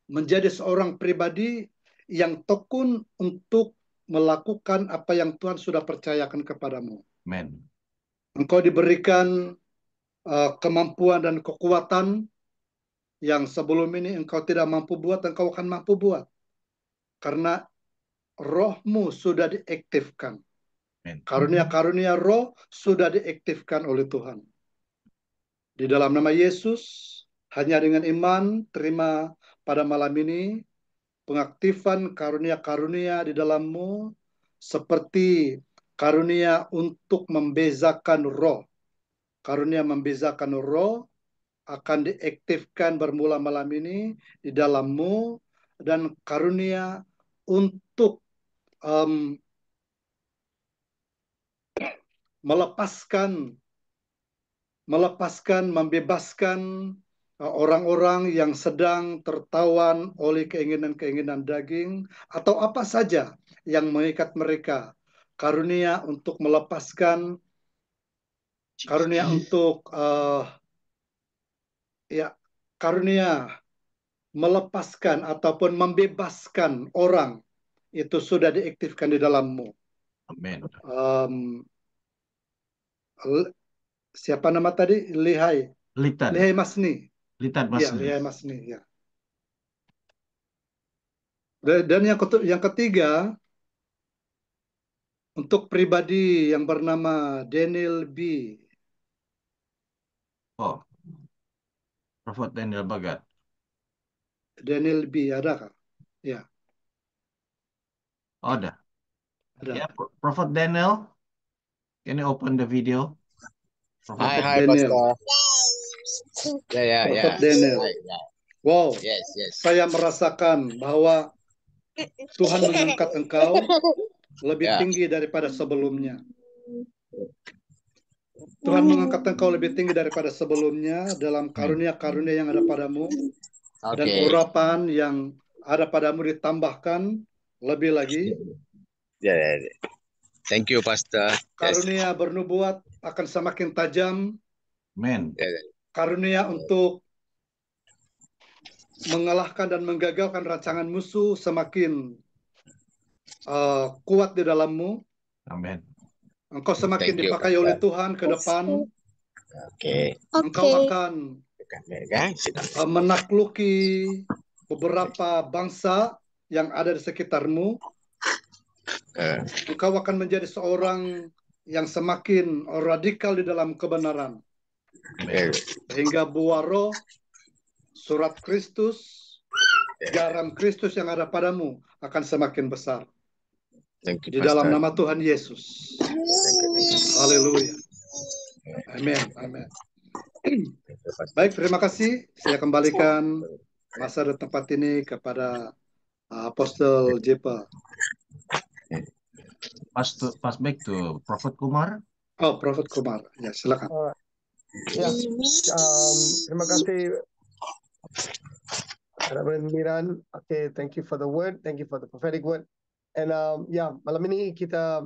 menjadi seorang pribadi yang tekun untuk melakukan apa yang Tuhan sudah percayakan kepadamu. Amin. Engkau diberikan kemampuan dan kekuatan yang sebelum ini engkau tidak mampu buat, engkau akan mampu buat. Karena rohmu sudah diaktifkan. Amin. Karunia-karunia roh sudah diaktifkan oleh Tuhan. Di dalam nama Yesus, hanya dengan iman, terima pada malam ini pengaktifan karunia-karunia di dalammu, seperti karunia untuk membezakan roh. Karunia membezakan roh akan diaktifkan bermula malam ini di dalammu, dan karunia untuk membebaskan orang-orang yang sedang tertawan oleh keinginan-keinginan daging atau apa saja yang mengikat mereka. Karunia untuk melepaskan, karunia untuk karunia melepaskan ataupun membebaskan orang itu sudah diaktifkan di dalammu. Amin. Siapa nama tadi? Lihai Masni. Litat Ya, Masni. Lihai Masni. Ya. Dan yang ketiga, untuk pribadi yang bernama Daniel B. Oh, Prophet Daniel Bagat. Daniel B. Adakah? Ya. Oh, ada. Ada. Ya, Prophet Daniel, can you open the video? Prophet Prophet Hi, Daniel. Pastor. Prophet Daniel. Hi, yeah. Wow, Yes. saya merasakan bahwa Tuhan mengangkat engkau lebih Ya. tinggi daripada sebelumnya. Tuhan mengangkat engkau lebih tinggi daripada sebelumnya dalam karunia-karunia yang ada padamu. Dan Okay. urapan yang ada padamu ditambahkan lebih lagi. Yeah. Thank you, Pastor. Karunia bernubuat akan semakin tajam. Amen. Karunia untuk mengalahkan dan menggagalkan rancangan musuh semakin kuat di dalammu. Amen. Engkau semakin Thank you, dipakai oleh Tuhan ke depan. Okay. Engkau akan menakluki beberapa bangsa yang ada di sekitarmu. Engkau akan menjadi seorang yang semakin radikal di dalam kebenaran. Sehingga buah roh, surat Kristus, garam Kristus yang ada padamu akan semakin besar. Thank you, Di Pastor. dalam nama Tuhan Yesus. Haleluya. Amin. Baik, terima kasih. Saya kembalikan masa dan tempat ini kepada Apostle Jepa. Pass back to Prophet Kumar. Oh, Prophet Kumar. Ya, silakan. Ya, terima kasih Reverend Miran. Okay, thank you for the word. Thank you for the prophetic word. And malam ini kita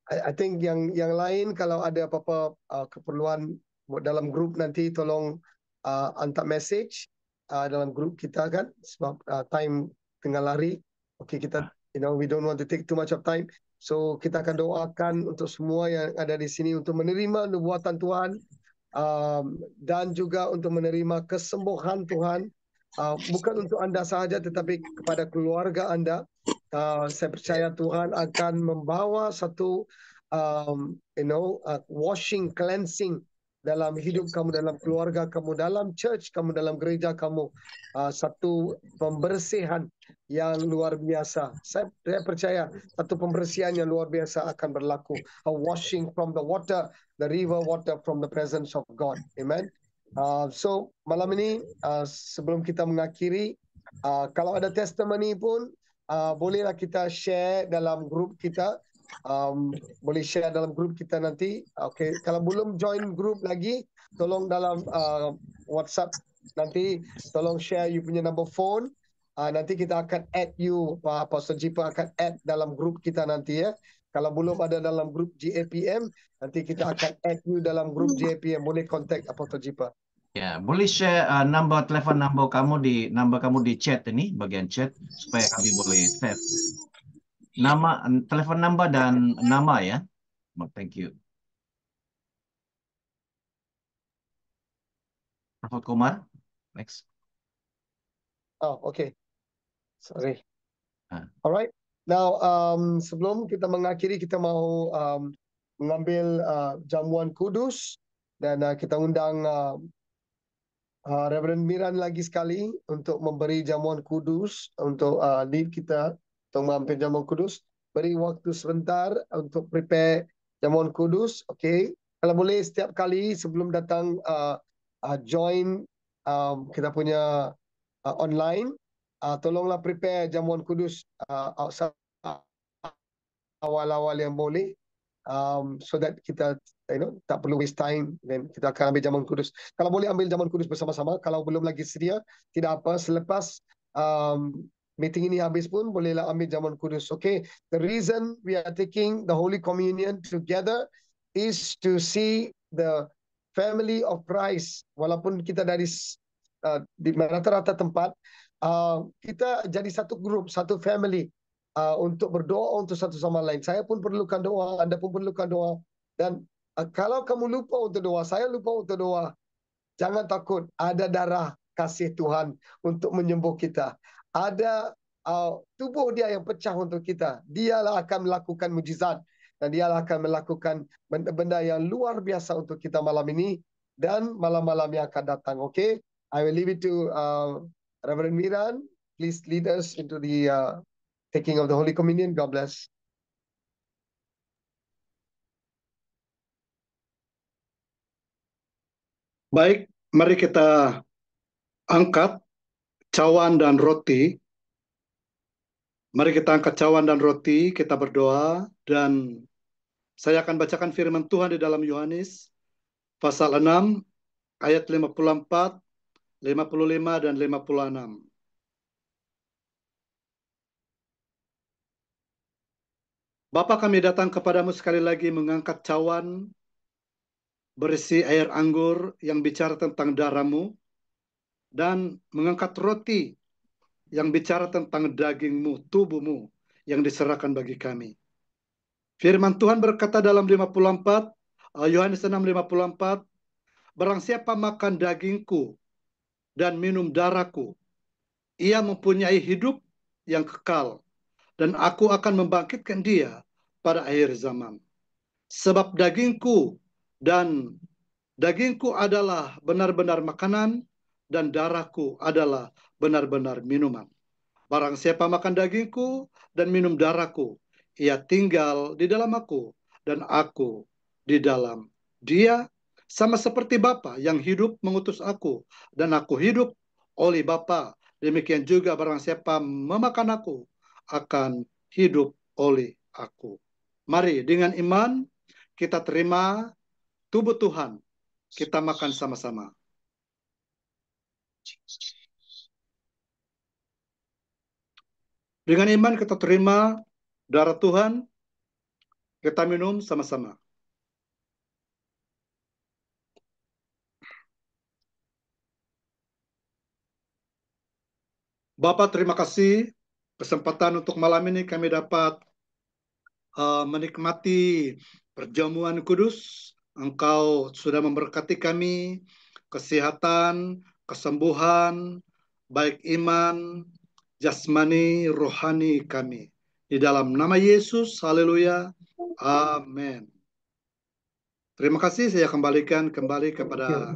I think yang lain kalau ada apa-apa keperluan dalam grup nanti tolong hantar message dalam grup kita kan, sebab time tengah lari. Okay, kita we don't want to take too much of time. So kita akan doakan untuk semua yang ada di sini untuk menerima nubuatan Tuhan dan juga untuk menerima kesembuhan Tuhan, bukan untuk Anda sahaja tetapi kepada keluarga Anda. Saya percaya Tuhan akan membawa satu washing, cleansing dalam hidup kamu, dalam keluarga kamu, dalam church kamu, dalam gereja kamu, satu pembersihan yang luar biasa. Saya percaya satu pembersihan yang luar biasa akan berlaku. A washing from the water, the river water from the presence of God. Amen. So malam ini sebelum kita mengakhiri, kalau ada testimoni pun bolehlah kita share dalam grup kita. Boleh share dalam grup kita nanti. Okay. Kalau belum join grup lagi, tolong dalam WhatsApp nanti tolong share you punya number phone. Nanti kita akan add you, Pastor Jipa akan add dalam grup kita nanti ya. Kalau belum ada dalam grup GAPM, nanti kita akan add you dalam grup GAPM. Boleh contact Pastor Jipa. Ya, boleh share telepon kamu di chat ini, bagian chat, supaya kami boleh save nama, telepon number dan nama ya. Thank you. Prophet Komar, next. Oh, okay. Sorry. Alright. Now, sebelum kita mengakhiri, kita mau mengambil jamuan kudus dan kita undang Reverend Miran lagi sekali untuk memberi jamuan kudus untuk lead kita untuk mengambil jamuan kudus. Beri waktu sebentar untuk prepare jamuan kudus. Okay. Kalau boleh setiap kali sebelum datang join kita punya online, tolonglah prepare jamuan kudus awal-awal yang boleh, so that kita tak perlu waste time, dan kita akan ambil jamuan kudus. Kalau boleh ambil jamuan kudus bersama-sama, kalau belum lagi sedia, tidak apa, selepas meeting ini habis pun bolehlah ambil jamuan kudus. Okay, the reason we are taking the Holy Communion together is to see the family of Christ. Walaupun kita dari di rata-rata tempat, kita jadi satu grup, satu family, untuk berdoa untuk satu sama lain. Saya pun perlukan doa, Anda pun perlukan doa. Dan kalau kamu lupa untuk doa, saya lupa untuk doa, jangan takut, ada darah kasih Tuhan untuk menyembuh kita. Ada tubuh dia yang pecah untuk kita. Dialah akan melakukan mujizat, dan dialah akan melakukan benda-benda yang luar biasa untuk kita malam ini dan malam-malam yang akan datang. Okay, I will leave it to Reverend Miran. Please lead us into the taking of the Holy Communion. God bless. Baik, mari kita angkat cawan dan roti. Mari kita angkat cawan dan roti, kita berdoa, dan saya akan bacakan firman Tuhan di dalam Yohanes pasal 6 ayat 54, 55 dan 56. Bapa, kami datang kepadamu sekali lagi mengangkat cawan berisi air anggur yang bicara tentang darah-Mu, dan mengangkat roti yang bicara tentang daging-Mu, tubuh-Mu yang diserahkan bagi kami. Firman Tuhan berkata dalam 54, Yohanes 6:54, barang siapa makan dagingku dan minum darahku, ia mempunyai hidup yang kekal, dan aku akan membangkitkan dia pada akhir zaman. Sebab dagingku adalah benar-benar makanan, dan darahku adalah benar-benar minuman. Barang siapa makan dagingku dan minum darahku, ia tinggal di dalam aku, dan aku di dalam dia, sama seperti Bapa yang hidup mengutus aku, dan aku hidup oleh Bapa. Demikian juga barang siapa memakan aku, akan hidup oleh aku. Mari dengan iman kita terima tubuh Tuhan. Kita makan sama-sama. Dengan iman kita terima darah Tuhan. Kita minum sama-sama. Bapak, terima kasih kesempatan untuk malam ini kami dapat menikmati perjamuan kudus Engkau sudah memberkati kami, kesehatan, kesembuhan, baik iman, jasmani, rohani kami. Di dalam nama Yesus, haleluya, amin. Terima kasih, saya kembalikan kembali kepada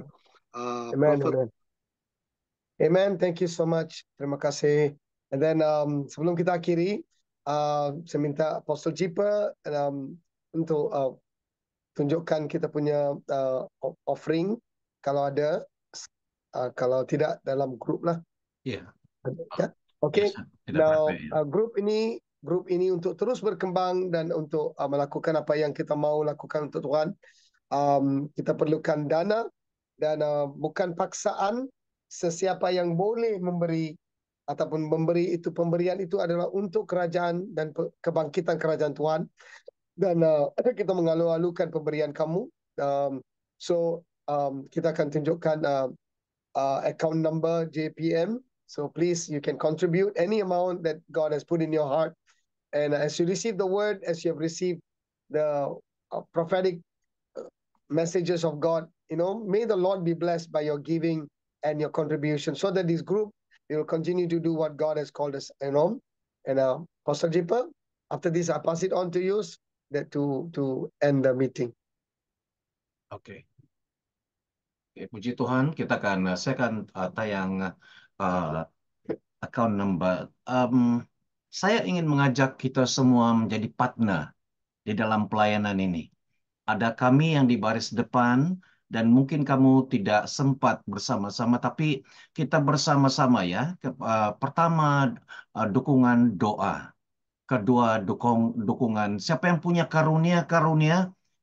Amen, Prophet. amen. Amen. Thank you so much. Terima kasih. And then sebelum kita akhiri, saya minta Apostle Jipa untuk tunjukkan kita punya offering kalau ada, kalau tidak dalam grup lah. Ya. Ya. Oke. Yes, tidak Now apa-apa, ya. grup ini untuk terus berkembang dan untuk melakukan apa yang kita mau lakukan untuk Tuhan. Kita perlukan dana dan bukan paksaan. Sesiapa yang boleh memberi ataupun memberi itu, pemberian itu adalah untuk kerajaan dan kebangkitan kerajaan Tuhan. Dan kita mengalu-alukan pemberian kamu. Kita akan tunjukkan account number JPM. So please, you can contribute any amount that God has put in your heart. And as you receive the word, as you have received the prophetic messages of God, may the Lord be blessed by your giving and your contribution, so that this group will continue to do what God has called us. And Pastor Jipa, after this, I pass it on to you to end the meeting. Oke. Puji Tuhan, saya akan tayang account number. Saya ingin mengajak kita semua menjadi partner di dalam pelayanan ini. Ada kami yang di baris depan, dan mungkin kamu tidak sempat bersama-sama, tapi kita bersama-sama ya. Pertama, dukungan doa. Kedua, dukungan. Siapa yang punya karunia,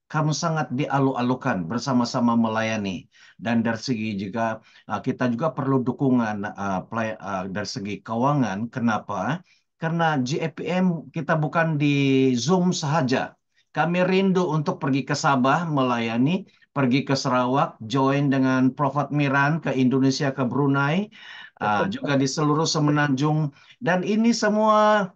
kamu sangat dialu-alukan bersama-sama melayani. Dan dari segi juga, kita juga perlu dukungan dari segi keuangan. Kenapa? Karena GAPM kita bukan di Zoom sahaja. Kami rindu untuk pergi ke Sabah melayani, pergi ke Sarawak, join dengan Prophet Miran ke Indonesia, ke Brunei, juga di seluruh Semenanjung. Dan ini semua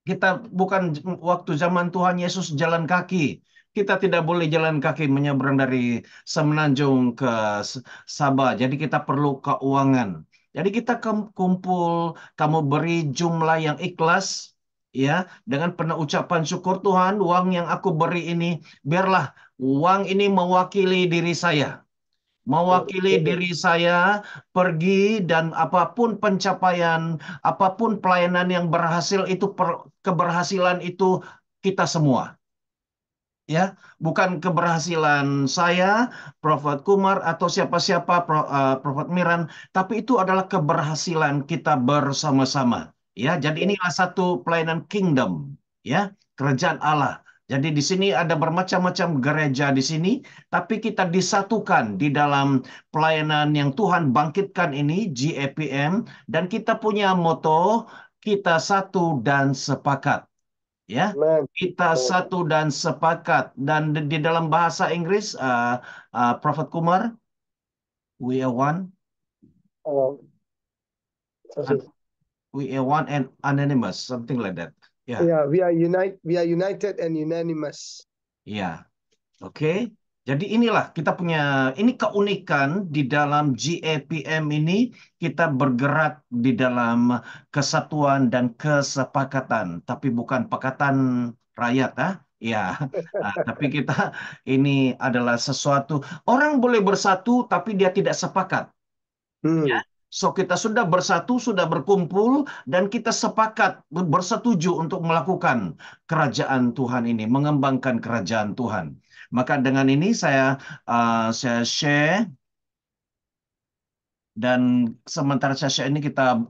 kita bukan waktu zaman Tuhan Yesus jalan kaki. Kita tidak boleh jalan kaki menyeberang dari Semenanjung ke Sabah. Jadi kita perlu keuangan. Jadi kita kumpul, kamu beri jumlah yang ikhlas, ya, dengan penuh ucapan syukur. Tuhan, uang yang aku beri ini, biarlah uang ini mewakili diri saya. Mewakili diri saya pergi, dan apapun pencapaian, apapun pelayanan yang berhasil itu, keberhasilan itu kita semua. Ya, bukan keberhasilan saya, Prophet Kumar, atau siapa-siapa, Prophet Miran, tapi itu adalah keberhasilan kita bersama-sama. Ya, jadi inilah satu pelayanan kingdom, ya, kerajaan Allah. Jadi di sini ada bermacam-macam gereja di sini, tapi kita disatukan di dalam pelayanan yang Tuhan bangkitkan ini, GAPM, dan kita punya moto, kita satu dan sepakat. Ya, kita satu dan sepakat. Dan di dalam bahasa Inggris, Prophet Kumar, we are one. We are one and unanimous, something like that. Yeah. Yeah, we are united and unanimous. Ya, oke. Jadi inilah kita punya, ini keunikan di dalam GAPM ini, kita bergerak di dalam kesatuan dan kesepakatan, tapi bukan pakatan rakyat, ya. Tapi kita ini adalah sesuatu, orang boleh bersatu tapi dia tidak sepakat. Ya. So kita sudah bersatu, sudah berkumpul, dan kita sepakat bersetuju untuk melakukan kerajaan Tuhan ini, mengembangkan kerajaan Tuhan. Maka dengan ini saya share, dan sementara saya share ini kita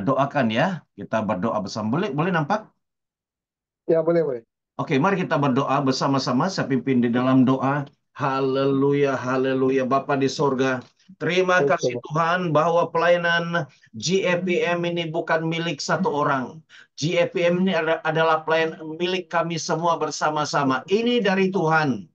doakan ya, kita berdoa bersama. Boleh nampak? Ya, boleh. Oke, mari kita berdoa bersama-sama. Saya pimpin di dalam doa. Haleluya, haleluya. Bapa di sorga, terima kasih Tuhan bahwa pelayanan GAPM ini bukan milik satu orang. GAPM ini adalah pelayanan milik kami semua bersama-sama. Ini dari Tuhan.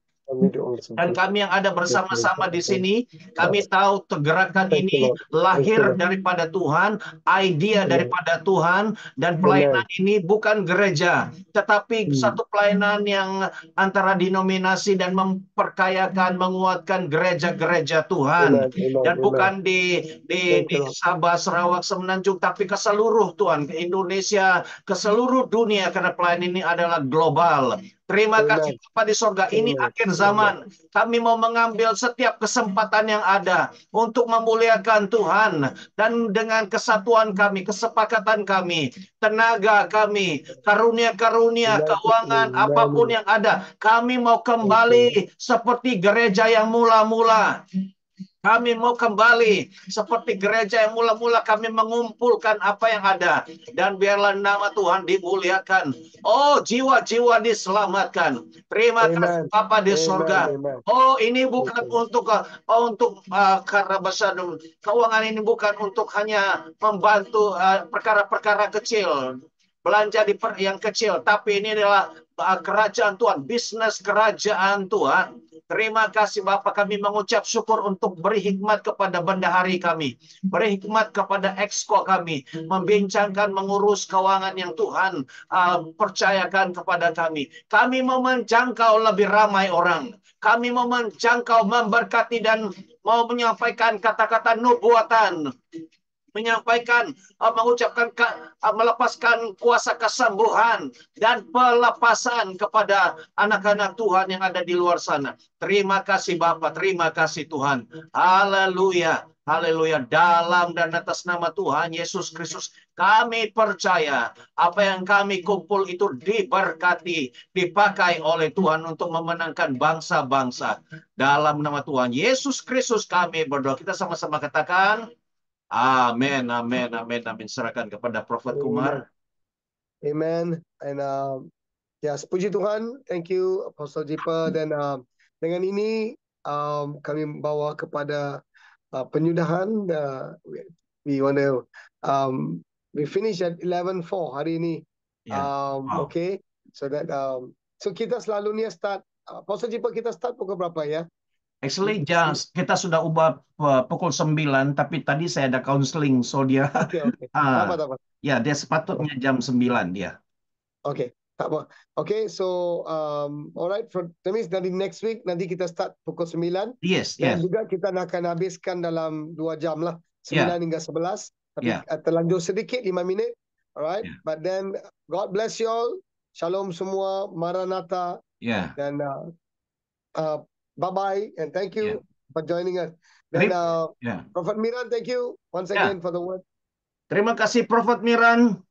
Dan kami yang ada bersama-sama di sini, kami tahu gerakan ini lahir daripada Tuhan, idea daripada Tuhan, dan pelayanan ini bukan gereja, tetapi satu pelayanan yang antara denominasi dan memperkayakan, menguatkan gereja-gereja Tuhan. Dan bukan di Sabah, Sarawak, Semenanjung, tapi ke seluruh Tuhan, ke Indonesia, ke seluruh dunia, karena pelayanan ini adalah global. Terima kasih Bapa di sorga. Ini akhir zaman. Kami mau mengambil setiap kesempatan yang ada untuk memuliakan Tuhan. Dan dengan kesatuan kami, kesepakatan kami, tenaga kami, karunia-karunia, keuangan, apapun yang ada, kami mau kembali seperti gereja yang mula-mula. Kami mau kembali seperti gereja yang mula-mula kami mengumpulkan apa yang ada. Dan biarlah nama Tuhan dimuliakan. Oh, jiwa-jiwa diselamatkan. Terima kasih Bapa di sorga. Oh, ini bukan untuk karena besar keuangan ini bukan untuk hanya membantu perkara-perkara kecil. Belanja di yang kecil. Tapi ini adalah kerajaan Tuhan. Bisnis kerajaan Tuhan. Terima kasih Bapak, kami mengucap syukur untuk beri hikmat kepada bendahari kami, beri hikmat kepada exco kami, membincangkan, mengurus keuangan yang Tuhan percayakan kepada kami. Kami mau menjangkau lebih ramai orang. Kami mau menjangkau, memberkati, dan mau menyampaikan kata-kata nubuatan, menyampaikan, mengucapkan, melepaskan kuasa kesembuhan dan pelepasan kepada anak-anak Tuhan yang ada di luar sana. Terima kasih Bapa, terima kasih Tuhan. Haleluya, haleluya. Dalam dan atas nama Tuhan Yesus Kristus, kami percaya apa yang kami kumpul itu diberkati, dipakai oleh Tuhan untuk memenangkan bangsa-bangsa. Dalam nama Tuhan Yesus Kristus kami berdoa. Kita sama-sama katakan, amin, amin, amin, amin. Serahkan kepada Prophet Kumar. Amen. And puji Tuhan. Thank you, Apostle Jipa. Dan dengan ini kami membawa kepada penyudahan. We want to we finish at 11:04 hari ini. Okay. So that so kita selalunya start. Apostle Jipa, kita start pukul berapa ya? Actually, kita sudah ubah pukul 9, tapi tadi saya ada counseling, so dia, ya dia sepatutnya jam 9 dia. Oke, tak apa. Oke, so alright, that means dari next week nanti kita start pukul 9. Yes, Dan yes. juga kita akan habiskan dalam 2 jam lah, 9 hingga 11. Tapi terlanjur sedikit 5 minit. Alright, but then God bless you all. Shalom semua, Maranatha. Dan bye-bye, and thank you for joining us. Dan Prophet Miran, thank you once again for the word. Terima kasih Prophet Miran.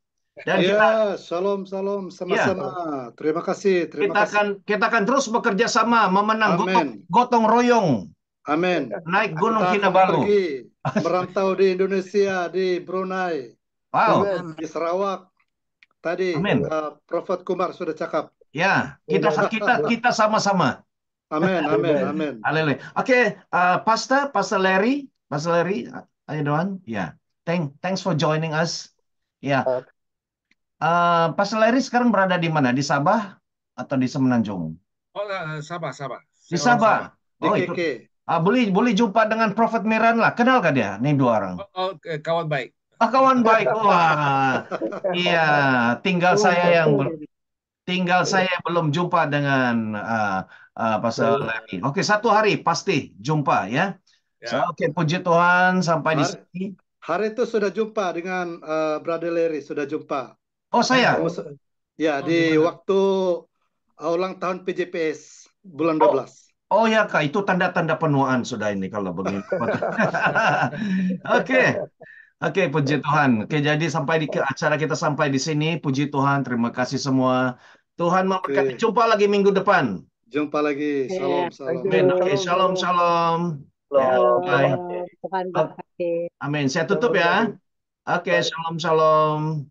Dan shalom, shalom, sama-sama. Terima kasih. Kita akan terus bekerja sama, memenang gotong royong. Amin. Naik Gunung Kinabalu. Merantau di Indonesia, di Brunei, di Sarawak. Tadi Prophet Kumar sudah cakap. Ya, kita sama-sama. Amin, amin, amin. Haleluya. Oke, Pastor Larry, how you doing? Yeah. Thanks for joining us. Ya. Pastor Larry sekarang berada di mana? Di Sabah atau di Semenanjung? Oh, Sabah. Di Sabah. Oh, itu. Boleh jumpa dengan Prophet Miran lah. Kenal gak dia? Nih 2 orang. Kawan baik. Kawan baik. Wah. Iya, tinggal saya belum jumpa dengan Pastor Larry. Oke, satu hari pasti jumpa ya. Oke, puji Tuhan sampai di sini. Hari itu sudah jumpa dengan Brother Larry, sudah jumpa. Oh, saya? Ya, di waktu ulang tahun PJPS bulan 12. Oh ya Kak, itu tanda-tanda penuaan sudah ini kalau begini. Oke, puji Tuhan. Oke, jadi sampai di acara kita sampai di sini. Puji Tuhan, terima kasih semua. Tuhan memberkati. Jumpa lagi minggu depan. Jumpa lagi. Salam, salam. Oke, shalom, shalom. Bye. Tuhan berkati. Amin. Saya tutup ya. Oke, shalom, shalom.